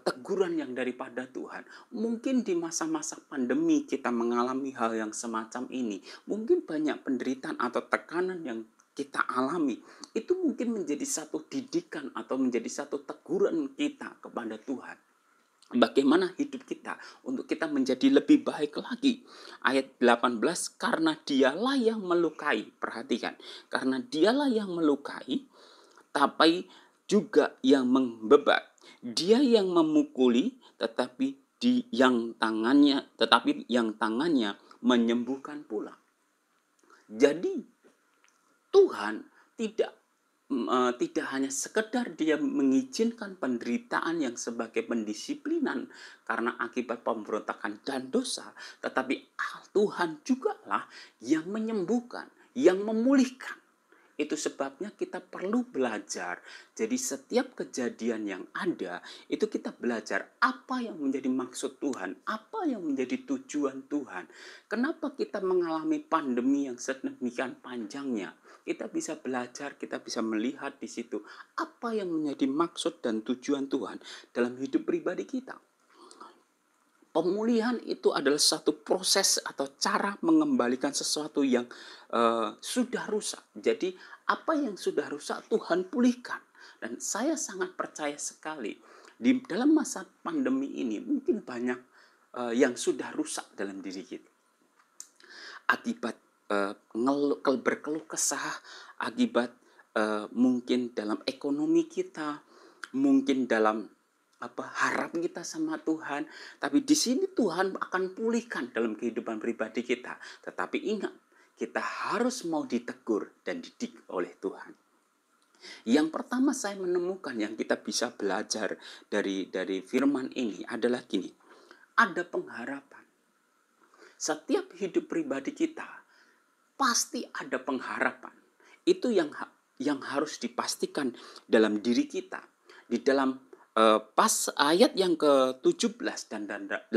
teguran yang daripada Tuhan. Mungkin di masa-masa pandemi kita mengalami hal yang semacam ini. Mungkin banyak penderitaan atau tekanan yang kita alami. Itu mungkin menjadi satu didikan atau menjadi satu teguran kita kepada Tuhan. Bagaimana hidup kita untuk kita menjadi lebih baik lagi. Ayat 18, karena dialah yang melukai. Perhatikan, karena dialah yang melukai, tapi juga yang membebat. Dia yang memukuli, tetapi yang tangannya menyembuhkan pula. Jadi Tuhan tidak hanya sekedar dia mengizinkan penderitaan yang sebagai pendisiplinan karena akibat pemberontakan dan dosa, tetapi Tuhan jugalah yang menyembuhkan, yang memulihkan. Itu sebabnya kita perlu belajar. Jadi setiap kejadian yang ada, itu kita belajar apa yang menjadi maksud Tuhan, apa yang menjadi tujuan Tuhan. Kenapa kita mengalami pandemi yang sedemikian panjangnya? kita bisa belajar, kita bisa melihat di situ apa yang menjadi maksud dan tujuan Tuhan dalam hidup pribadi kita. Pemulihan itu adalah satu proses atau cara mengembalikan sesuatu yang sudah rusak. Jadi apa yang sudah rusak Tuhan pulihkan. Dan saya sangat percaya sekali di dalam masa pandemi ini mungkin banyak yang sudah rusak dalam diri kita. Akibat berkeluh kesah, akibat mungkin dalam ekonomi kita, mungkin dalam harap kita sama Tuhan, tapi di sini Tuhan akan pulihkan dalam kehidupan pribadi kita. Tetapi ingat, kita harus mau ditegur dan didik oleh Tuhan. Yang pertama saya menemukan yang kita bisa belajar dari firman ini adalah gini, ada pengharapan. Setiap hidup pribadi kita pasti ada pengharapan. Itu yang harus dipastikan dalam diri kita. Di dalam pas ayat yang ke-17 dan 18,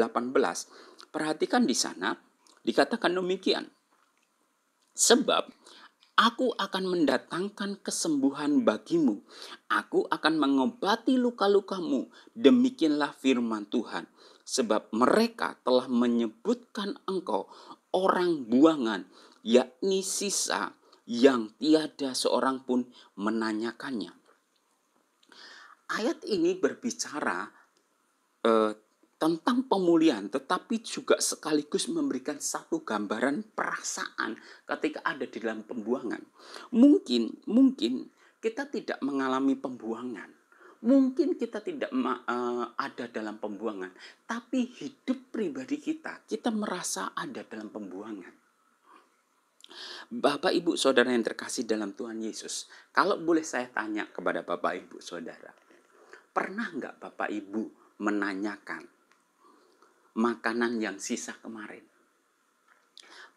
perhatikan di sana dikatakan demikian. Sebab aku akan mendatangkan kesembuhan bagimu. Aku akan mengobati luka-lukamu. Demikianlah firman Tuhan. Sebab mereka telah menyebutkan engkau orang buangan, yakni sisa yang tiada seorang pun menanyakannya. Ayat ini berbicara tentang pemulihan, tetapi juga sekaligus memberikan satu gambaran perasaan ketika ada di dalam pembuangan. Mungkin kita tidak mengalami pembuangan, mungkin kita tidak ada dalam pembuangan, tapi hidup pribadi kita merasa ada dalam pembuangan. Bapak, Ibu, Saudara yang terkasih dalam Tuhan Yesus, kalau boleh saya tanya kepada Bapak, Ibu, Saudara, pernah nggak Bapak Ibu menanyakan makanan yang sisa kemarin?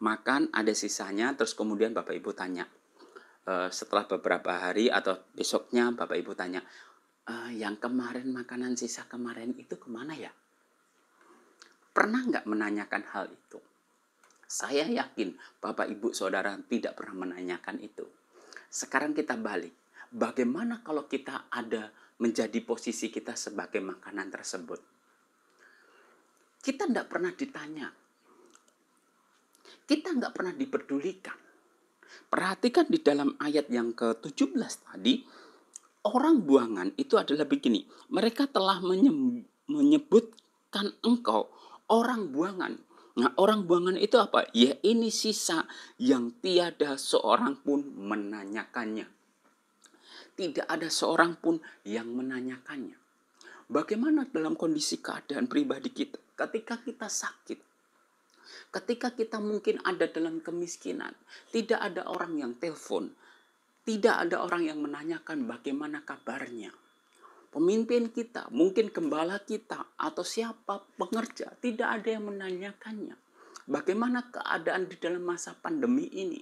Makan ada sisanya, terus kemudian Bapak Ibu tanya. Setelah beberapa hari atau besoknya Bapak Ibu tanya, yang kemarin makanan sisa kemarin itu kemana ya? Pernah nggak menanyakan hal itu? Saya yakin Bapak Ibu Saudara tidak pernah menanyakan itu. Sekarang kita balik. Bagaimana kalau kita ada menjadi posisi kita sebagai makanan tersebut? Kita tidak pernah ditanya. Kita nggak pernah dipedulikan. Perhatikan di dalam ayat yang ke-17 tadi, orang buangan itu adalah begini. Mereka telah menyebutkan engkau orang buangan. Nah, orang buangan itu apa? Ya, ini sisa yang tiada seorang pun menanyakannya. Tidak ada seorang pun yang menanyakannya. Bagaimana dalam kondisi keadaan pribadi kita? Ketika kita sakit, ketika kita mungkin ada dalam kemiskinan, tidak ada orang yang telepon, tidak ada orang yang menanyakan bagaimana kabarnya. Pemimpin kita, mungkin gembala kita, atau siapa pengerja, tidak ada yang menanyakannya. Bagaimana keadaan di dalam masa pandemi ini?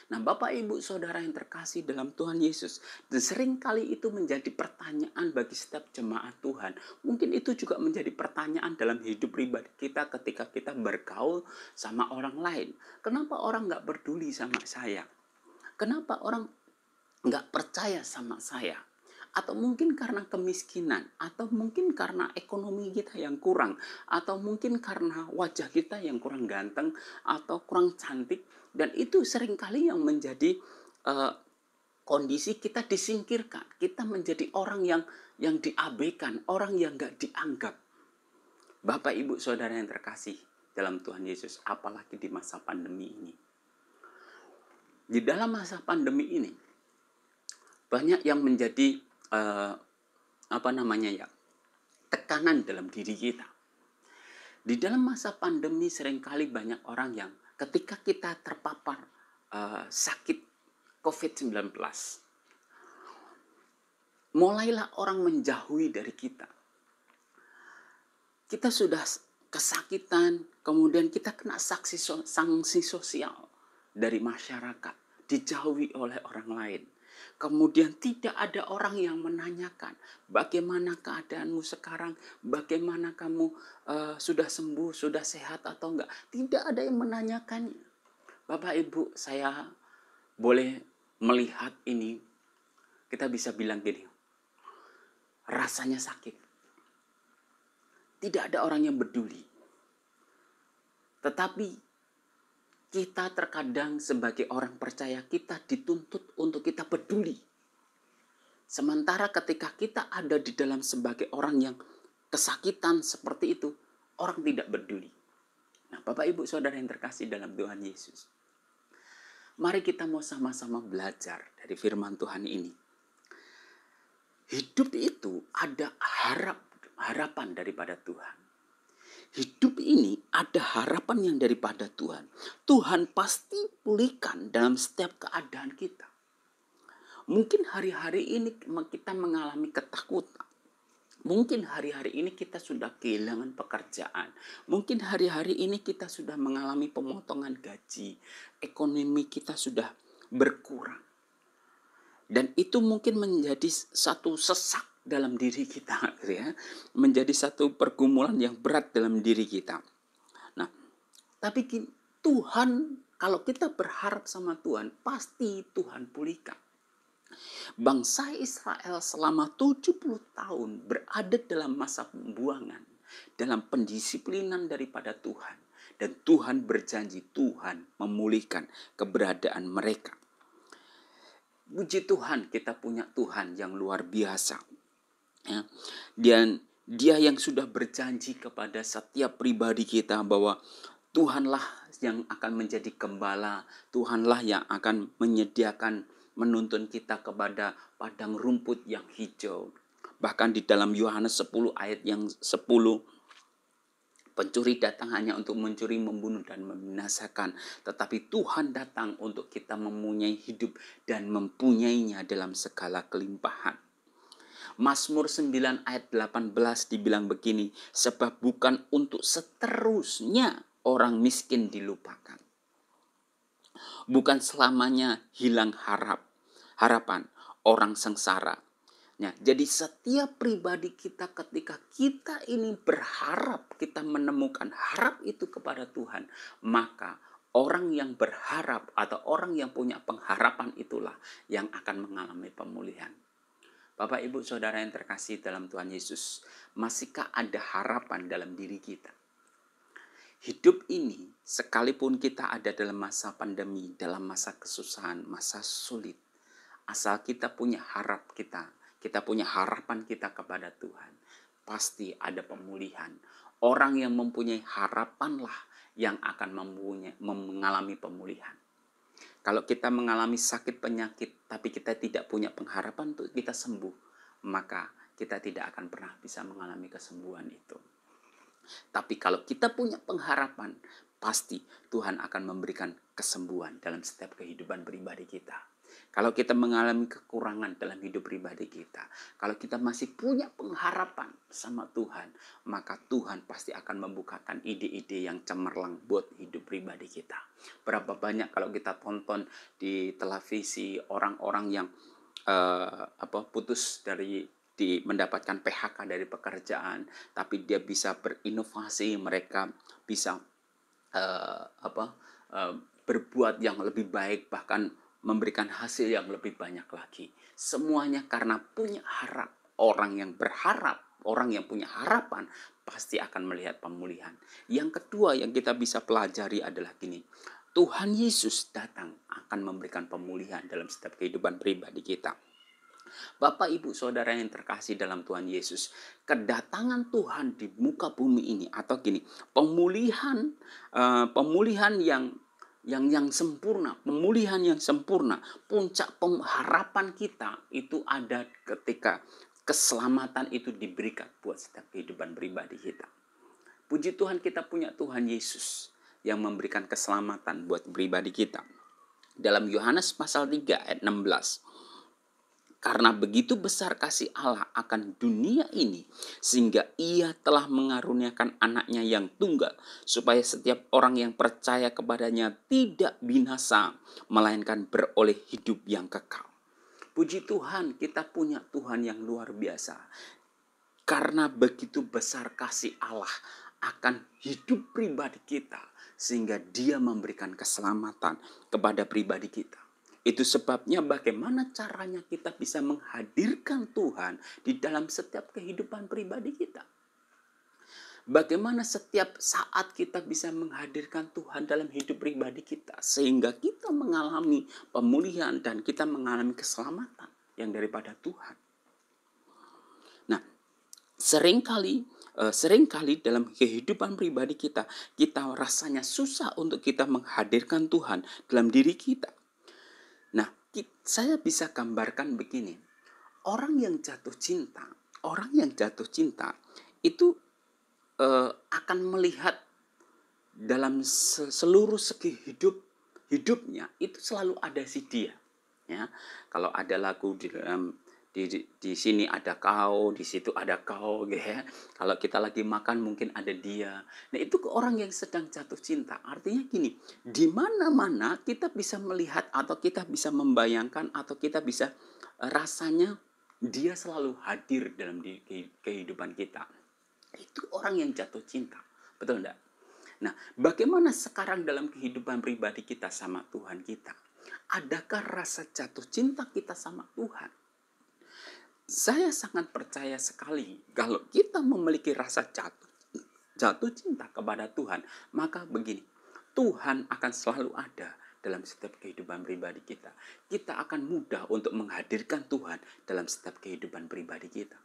Nah, Bapak, Ibu, Saudara yang terkasih dalam Tuhan Yesus, dan seringkali itu menjadi pertanyaan bagi setiap jemaat Tuhan. Mungkin itu juga menjadi pertanyaan dalam hidup pribadi kita ketika kita bergaul sama orang lain. Kenapa orang nggak peduli sama saya? Kenapa orang nggak percaya sama saya? Atau mungkin karena kemiskinan, atau mungkin karena ekonomi kita yang kurang, atau mungkin karena wajah kita yang kurang ganteng, atau kurang cantik, dan itu seringkali yang menjadi kondisi kita disingkirkan. Kita menjadi orang yang diabaikan, orang yang gak dianggap. Bapak, Ibu, Saudara yang terkasih dalam Tuhan Yesus, apalagi di masa pandemi ini. Di dalam masa pandemi ini, banyak yang menjadi tekanan dalam diri kita. Di dalam masa pandemi seringkali banyak orang yang ketika kita terpapar sakit COVID-19, mulailah orang menjauhi dari kita. Kita sudah kesakitan, kemudian kita kena sanksi sosial dari masyarakat, dijauhi oleh orang lain. Kemudian tidak ada orang yang menanyakan bagaimana keadaanmu sekarang, bagaimana kamu sudah sembuh, sudah sehat atau enggak. Tidak ada yang menanyakannya. Bapak, Ibu, saya boleh melihat ini, kita bisa bilang gini, rasanya sakit. Tidak ada orang yang peduli. Tetapi kita terkadang sebagai orang percaya, kita dituntut untuk kita peduli. Sementara ketika kita ada di dalam sebagai orang yang kesakitan seperti itu, orang tidak peduli. Nah, Bapak Ibu Saudara yang terkasih dalam Tuhan Yesus, mari kita mau sama-sama belajar dari firman Tuhan ini. Hidup itu ada harapan daripada Tuhan. Hidup ini ada harapan yang daripada Tuhan. Tuhan pasti pulihkan dalam setiap keadaan kita. Mungkin hari-hari ini kita mengalami ketakutan. Mungkin hari-hari ini kita sudah kehilangan pekerjaan. Mungkin hari-hari ini kita sudah mengalami pemotongan gaji. Ekonomi kita sudah berkurang. Dan itu mungkin menjadi satu sesak dalam diri kita, gitu ya. Menjadi satu pergumulan yang berat dalam diri kita. Nah, tapi Tuhan, kalau kita berharap sama Tuhan, pasti Tuhan pulihkan. Bangsa Israel selama 70 tahun berada dalam masa pembuangan, dalam pendisiplinan daripada Tuhan. Dan Tuhan berjanji, Tuhan memulihkan keberadaan mereka. Puji Tuhan, kita punya Tuhan yang luar biasa. Ya. Dan Dia yang sudah berjanji kepada setiap pribadi kita bahwa Tuhanlah yang akan menjadi gembala, Tuhanlah yang akan menyediakan, menuntun kita kepada padang rumput yang hijau. Bahkan di dalam Yohanes 10 ayat yang 10, pencuri datang hanya untuk mencuri, membunuh, dan membinasakan. Tetapi Tuhan datang untuk kita mempunyai hidup dan mempunyainya dalam segala kelimpahan. Mazmur 9 ayat 18 dibilang begini, sebab bukan untuk seterusnya orang miskin dilupakan. Bukan selamanya hilang harapan orang sengsara. Nah, jadi setiap pribadi kita ketika kita ini berharap, kita menemukan harap itu kepada Tuhan, maka orang yang berharap atau orang yang punya pengharapan itulah yang akan mengalami pemulihan. Bapak, Ibu, Saudara yang terkasih dalam Tuhan Yesus, masihkah ada harapan dalam diri kita? Hidup ini, sekalipun kita ada dalam masa pandemi, dalam masa kesusahan, masa sulit, asal kita punya kita punya harapan kita kepada Tuhan, pasti ada pemulihan. Orang yang mempunyai harapanlah yang akan mengalami pemulihan. Kalau kita mengalami sakit penyakit, tapi kita tidak punya pengharapan untuk kita sembuh, maka kita tidak akan pernah bisa mengalami kesembuhan itu. Tapi kalau kita punya pengharapan, pasti Tuhan akan memberikan kesembuhan dalam setiap kehidupan pribadi kita. Kalau kita mengalami kekurangan dalam hidup pribadi kita, kalau kita masih punya pengharapan sama Tuhan, maka Tuhan pasti akan membukakan ide-ide yang cemerlang buat hidup pribadi kita. Berapa banyak kalau kita tonton di televisi orang-orang yang putus mendapatkan PHK dari pekerjaan, tapi dia bisa berinovasi, mereka bisa berbuat yang lebih baik, bahkan memberikan hasil yang lebih banyak lagi. Semuanya karena punya harap. Orang yang berharap, orang yang punya harapan, pasti akan melihat pemulihan. Yang kedua yang kita bisa pelajari adalah gini. Tuhan Yesus datang akan memberikan pemulihan dalam setiap kehidupan pribadi kita. Bapak, Ibu, Saudara yang terkasih dalam Tuhan Yesus, kedatangan Tuhan di muka bumi ini, atau gini, pemulihan yang sempurna, pemulihan yang sempurna, puncak pengharapan kita itu ada ketika keselamatan itu diberikan buat setiap kehidupan pribadi kita. Puji Tuhan, kita punya Tuhan Yesus yang memberikan keselamatan buat pribadi kita. Dalam Yohanes pasal 3 ayat 16, karena begitu besar kasih Allah akan dunia ini, sehingga Ia telah mengaruniakan anaknya yang tunggal, supaya setiap orang yang percaya kepadanya tidak binasa, melainkan beroleh hidup yang kekal. Puji Tuhan, kita punya Tuhan yang luar biasa. Karena begitu besar kasih Allah akan hidup pribadi kita, sehingga Dia memberikan keselamatan kepada pribadi kita. Itu sebabnya bagaimana caranya kita bisa menghadirkan Tuhan di dalam setiap kehidupan pribadi kita. Bagaimana setiap saat kita bisa menghadirkan Tuhan dalam hidup pribadi kita. Sehingga kita mengalami pemulihan dan kita mengalami keselamatan yang daripada Tuhan. Nah, seringkali dalam kehidupan pribadi kita rasanya susah untuk kita menghadirkan Tuhan dalam diri kita. Nah, saya bisa gambarkan begini. Orang yang jatuh cinta itu akan melihat dalam seluruh segi hidupnya itu selalu ada si dia. Ya, kalau ada lagu di sini ada kau, di situ ada kau, gitu ya. Kalau kita lagi makan mungkin ada dia. Nah, itu ke orang yang sedang jatuh cinta. Artinya gini, di mana-mana kita bisa melihat atau kita bisa membayangkan atau kita bisa rasanya dia selalu hadir dalam kehidupan kita. Itu orang yang jatuh cinta. Betul enggak? Nah, bagaimana sekarang dalam kehidupan pribadi kita sama Tuhan kita? Adakah rasa jatuh cinta kita sama Tuhan? Saya sangat percaya sekali kalau kita memiliki rasa jatuh cinta kepada Tuhan, maka begini, Tuhan akan selalu ada dalam setiap kehidupan pribadi kita. Kita akan mudah untuk menghadirkan Tuhan dalam setiap kehidupan pribadi kita.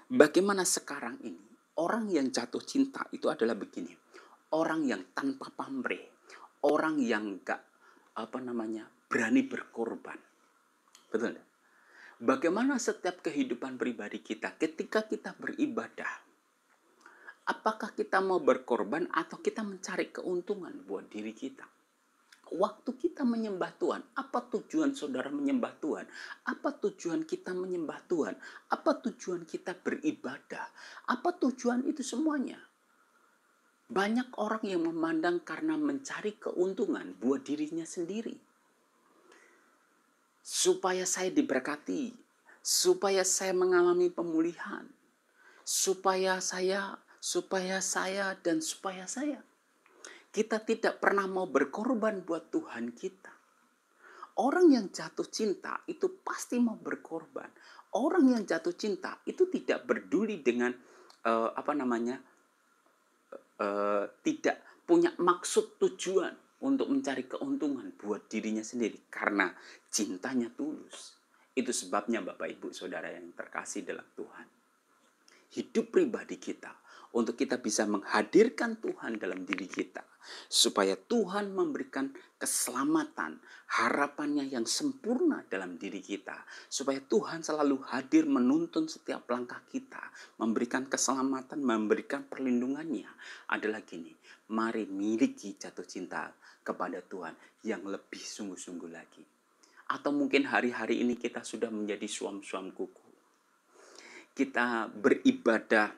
Bagaimana sekarang ini? Orang yang jatuh cinta itu adalah begini. Orang yang tanpa pamrih. Orang yang berani berkorban. Betul tidak? Bagaimana setiap kehidupan pribadi kita ketika kita beribadah? Apakah kita mau berkorban atau kita mencari keuntungan buat diri kita? Waktu kita menyembah Tuhan, apa tujuan saudara menyembah Tuhan? Apa tujuan kita menyembah Tuhan? Apa tujuan kita beribadah? Apa tujuan itu semuanya? Banyak orang yang memandang karena mencari keuntungan buat dirinya sendiri. Supaya saya diberkati, supaya saya mengalami pemulihan, supaya saya. Kita tidak pernah mau berkorban buat Tuhan kita. Orang yang jatuh cinta itu pasti mau berkorban. Orang yang jatuh cinta itu tidak peduli dengan tidak punya maksud tujuan untuk mencari keuntungan buat dirinya sendiri karena cintanya tulus. Itu sebabnya Bapak Ibu Saudara yang terkasih dalam Tuhan. Hidup pribadi kita untuk kita bisa menghadirkan Tuhan dalam diri kita. Supaya Tuhan memberikan keselamatan, harapannya yang sempurna dalam diri kita. Supaya Tuhan selalu hadir menuntun setiap langkah kita. Memberikan keselamatan, memberikan perlindungannya. Adalah gini, mari miliki jatuh cinta kepada Tuhan yang lebih sungguh-sungguh lagi. Atau mungkin hari-hari ini kita sudah menjadi suam-suam kuku. Kita beribadah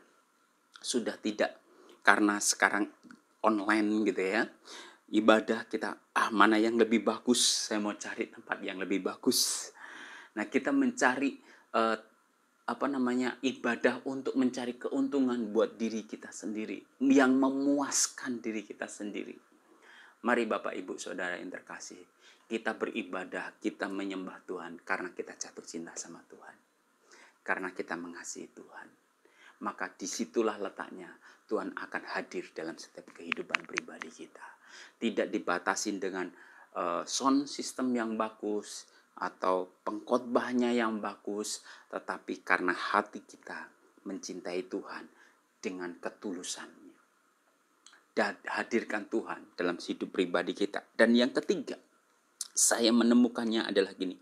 sudah tidak karena sekarang online gitu ya. Ibadah kita mana yang lebih bagus, saya mau cari tempat yang lebih bagus. Nah, kita mencari ibadah untuk mencari keuntungan buat diri kita sendiri yang memuaskan diri kita sendiri. Mari Bapak Ibu Saudara yang terkasih, kita beribadah, kita menyembah Tuhan karena kita jatuh cinta sama Tuhan. Karena kita mengasihi Tuhan. Maka disitulah letaknya Tuhan akan hadir dalam setiap kehidupan pribadi kita. Tidak dibatasi dengan sound system yang bagus atau pengkhotbahnya yang bagus, tetapi karena hati kita mencintai Tuhan dengan ketulusannya. Dan hadirkan Tuhan dalam hidup pribadi kita. Dan yang ketiga, saya menemukannya adalah gini.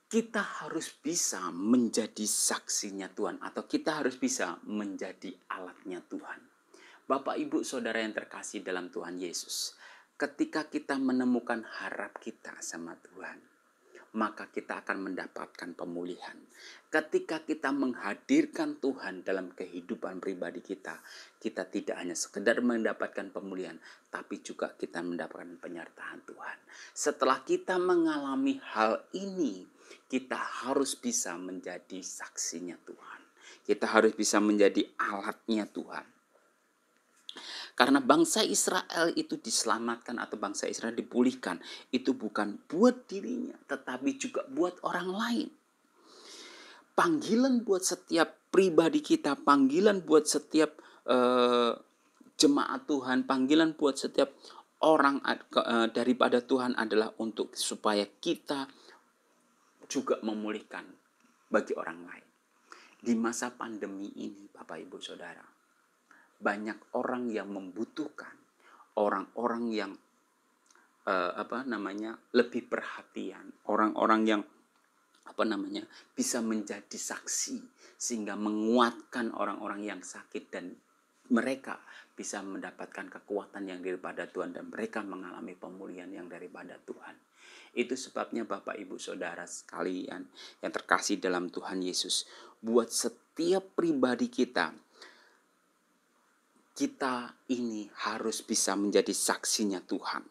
Kita harus bisa menjadi saksinya Tuhan atau kita harus bisa menjadi alatnya Tuhan. Bapak Ibu Saudara yang terkasih dalam Tuhan Yesus, ketika kita menemukan harap kita sama Tuhan, maka kita akan mendapatkan pemulihan. Ketika kita menghadirkan Tuhan dalam kehidupan pribadi kita, kita tidak hanya sekedar mendapatkan pemulihan, tapi juga kita mendapatkan penyertaan Tuhan. Setelah kita mengalami hal ini, kita harus bisa menjadi saksinya Tuhan. Kita harus bisa menjadi alatnya Tuhan. Karena bangsa Israel itu diselamatkan atau bangsa Israel dipulihkan, itu bukan buat dirinya, tetapi juga buat orang lain. Panggilan buat setiap pribadi kita, panggilan buat setiap jemaat Tuhan, panggilan buat setiap orang daripada Tuhan adalah untuk supaya kita juga memulihkan bagi orang lain. Di masa pandemi ini, Bapak Ibu Saudara, banyak orang yang membutuhkan, orang-orang yang lebih perhatian, orang-orang yang bisa menjadi saksi sehingga menguatkan orang-orang yang sakit dan mereka bisa mendapatkan kekuatan yang daripada Tuhan dan mereka mengalami pemulihan yang daripada Tuhan. Itu sebabnya Bapak Ibu Saudara sekalian yang terkasih dalam Tuhan Yesus, buat setiap pribadi kita ini harus bisa menjadi saksinya Tuhan.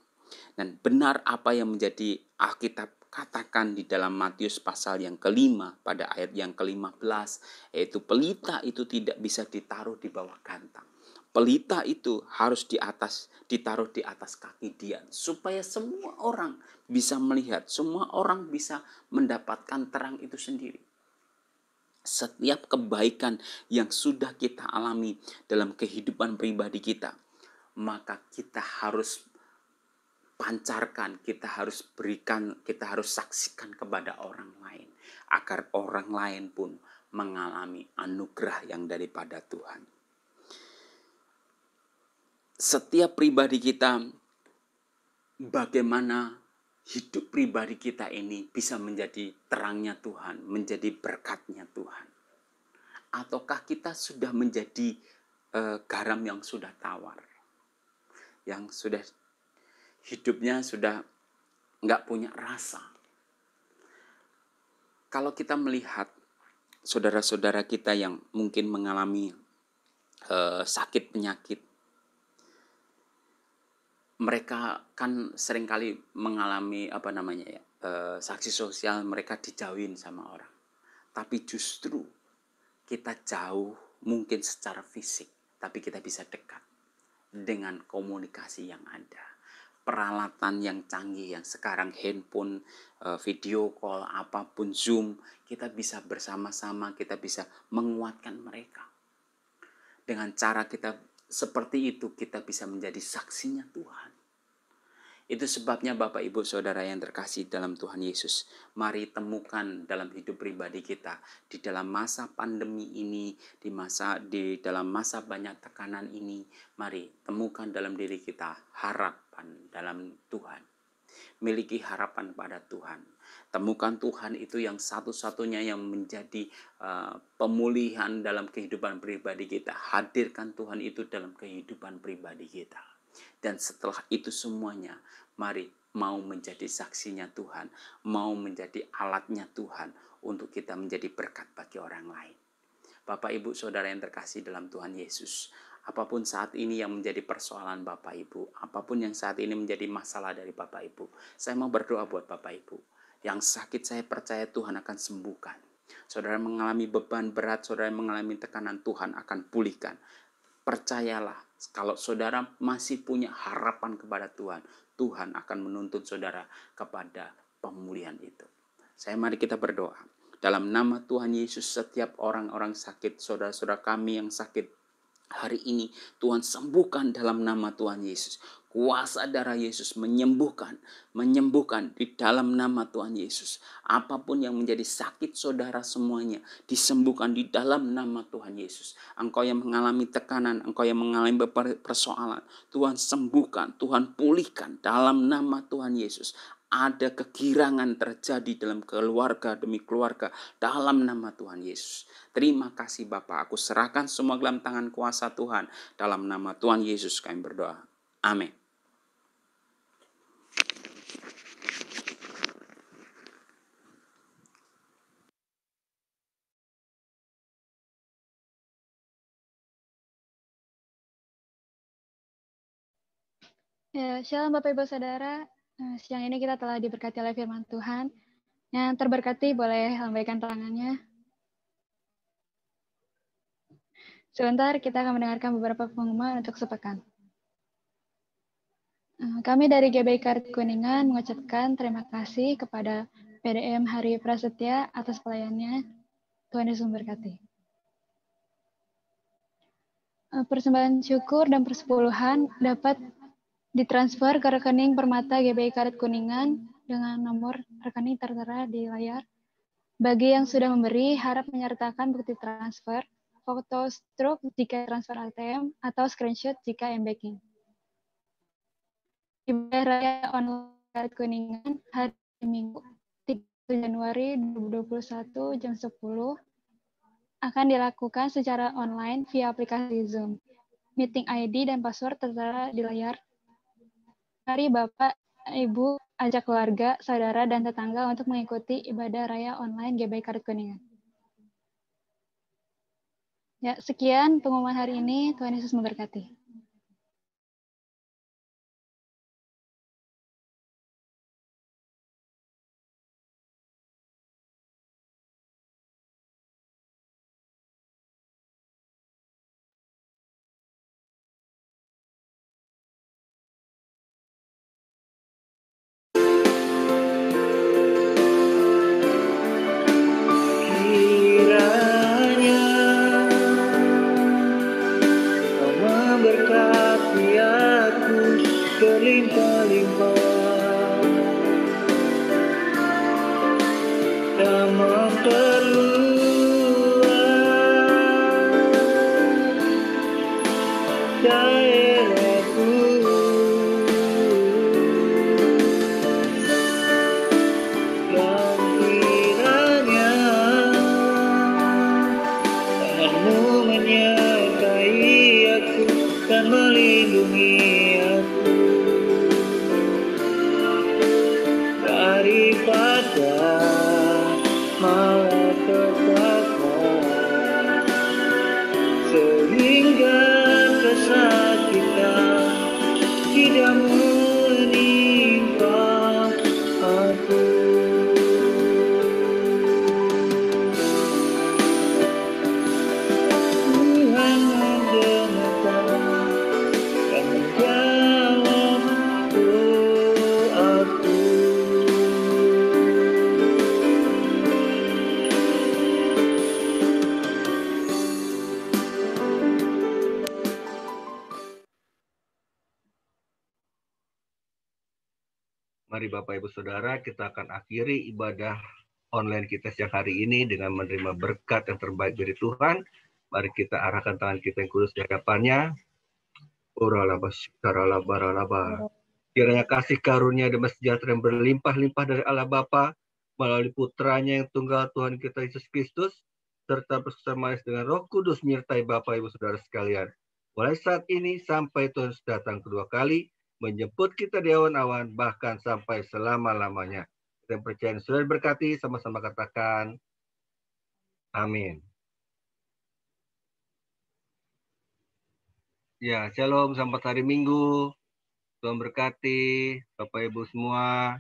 Dan benar apa yang menjadi Alkitab katakan di dalam Matius pasal yang kelima pada ayat yang ke-15, yaitu pelita itu tidak bisa ditaruh di bawah gantang. Pelita itu harus ditaruh di atas kaki Dian, supaya semua orang bisa melihat, semua orang bisa mendapatkan terang itu sendiri. Setiap kebaikan yang sudah kita alami dalam kehidupan pribadi kita, maka kita harus pancarkan, kita harus berikan, kita harus saksikan kepada orang lain, agar orang lain pun mengalami anugerah yang daripada Tuhan. Setiap pribadi kita, bagaimana hidup pribadi kita ini bisa menjadi terangnya Tuhan, menjadi berkatnya Tuhan. Ataukah kita sudah menjadi garam yang sudah tawar, yang sudah hidupnya sudah nggak punya rasa. Kalau kita melihat saudara-saudara kita yang mungkin mengalami sakit penyakit, mereka kan seringkali mengalami sanksi sosial, mereka dijauhin sama orang. Tapi justru kita jauh mungkin secara fisik, tapi kita bisa dekat dengan komunikasi yang ada. Peralatan yang canggih yang sekarang, handphone, video call, apapun, Zoom, kita bisa bersama-sama, kita bisa menguatkan mereka. Dengan cara kita seperti itu, kita bisa menjadi saksinya Tuhan. Itu sebabnya Bapak Ibu Saudara yang terkasih dalam Tuhan Yesus, mari temukan dalam hidup pribadi kita, di dalam masa pandemi ini, di dalam masa banyak tekanan ini, mari temukan dalam diri kita harapan dalam Tuhan. Miliki harapan pada Tuhan. Temukan Tuhan itu yang satu-satunya yang menjadi pemulihan dalam kehidupan pribadi kita. Hadirkan Tuhan itu dalam kehidupan pribadi kita. Dan setelah itu semuanya, mari mau menjadi saksinya Tuhan, mau menjadi alatnya Tuhan untuk kita menjadi berkat bagi orang lain. Bapak Ibu Saudara yang terkasih dalam Tuhan Yesus, apapun saat ini yang menjadi persoalan Bapak Ibu, apapun yang saat ini menjadi masalah dari Bapak Ibu, saya mau berdoa buat Bapak Ibu. Yang sakit saya percaya Tuhan akan sembuhkan. Saudara mengalami beban berat, saudara mengalami tekanan, Tuhan akan pulihkan. Percayalah, kalau saudara masih punya harapan kepada Tuhan, Tuhan akan menuntun saudara kepada pemulihan itu. Mari kita berdoa. Dalam nama Tuhan Yesus, setiap orang-orang sakit, saudara-saudara kami yang sakit hari ini, Tuhan sembuhkan dalam nama Tuhan Yesus. Kuasa darah Yesus menyembuhkan di dalam nama Tuhan Yesus. Apapun yang menjadi sakit saudara semuanya disembuhkan di dalam nama Tuhan Yesus. Engkau yang mengalami tekanan, engkau yang mengalami persoalan, Tuhan sembuhkan, Tuhan pulihkan dalam nama Tuhan Yesus. Ada kegirangan terjadi dalam keluarga demi keluarga dalam nama Tuhan Yesus. Terima kasih Bapa, aku serahkan semua dalam tangan kuasa Tuhan. Dalam nama Tuhan Yesus kami berdoa. Amin. Ya, shalom Bapak Ibu Saudara. Siang ini kita telah diberkati oleh firman Tuhan. Yang terberkati boleh lambaikan tangannya. Sebentar kita akan mendengarkan beberapa pengumuman untuk sepekan. Kami dari GBI Karet Kuningan mengucapkan terima kasih kepada PDM Hari Prasetya atas pelayanannya. Tuhan Yesus memberkati. Persembahan syukur dan persepuluhan dapat ditransfer ke rekening Permata GBI Karet Kuningan dengan nomor rekening tertera di layar. Bagi yang sudah memberi, harap menyertakan bukti transfer, foto struk jika transfer ATM, atau screenshot jika m-banking. Ibadah Raya Online Karet Kuningan hari Minggu 3 Januari 2021 jam 10 akan dilakukan secara online via aplikasi Zoom. Meeting ID dan password tertera di layar. Mari Bapak, Ibu, ajak keluarga, saudara, dan tetangga untuk mengikuti ibadah raya online GBI Karet Kuningan. Ya, sekian pengumuman hari ini. Tuhan Yesus memberkati. Mari Bapak Ibu Saudara, kita akan akhiri ibadah online kita siang hari ini dengan menerima berkat yang terbaik dari Tuhan. Mari kita arahkan tangan kita yang kudus di hadapannya. Kiranya kasih karunia dan sejahtera yang berlimpah-limpah dari Allah Bapa melalui putranya yang tunggal Tuhan kita Yesus Kristus, serta bersama dengan Roh Kudus menyertai Bapak Ibu Saudara sekalian. Mulai saat ini sampai Tuhan datang kedua kali, menjemput kita di awan-awan, bahkan sampai selama-lamanya. Kita percaya sudah diberkati, sama-sama katakan amin. Ya, shalom, selamat hari Minggu. Tuhan berkati Bapak Ibu semua.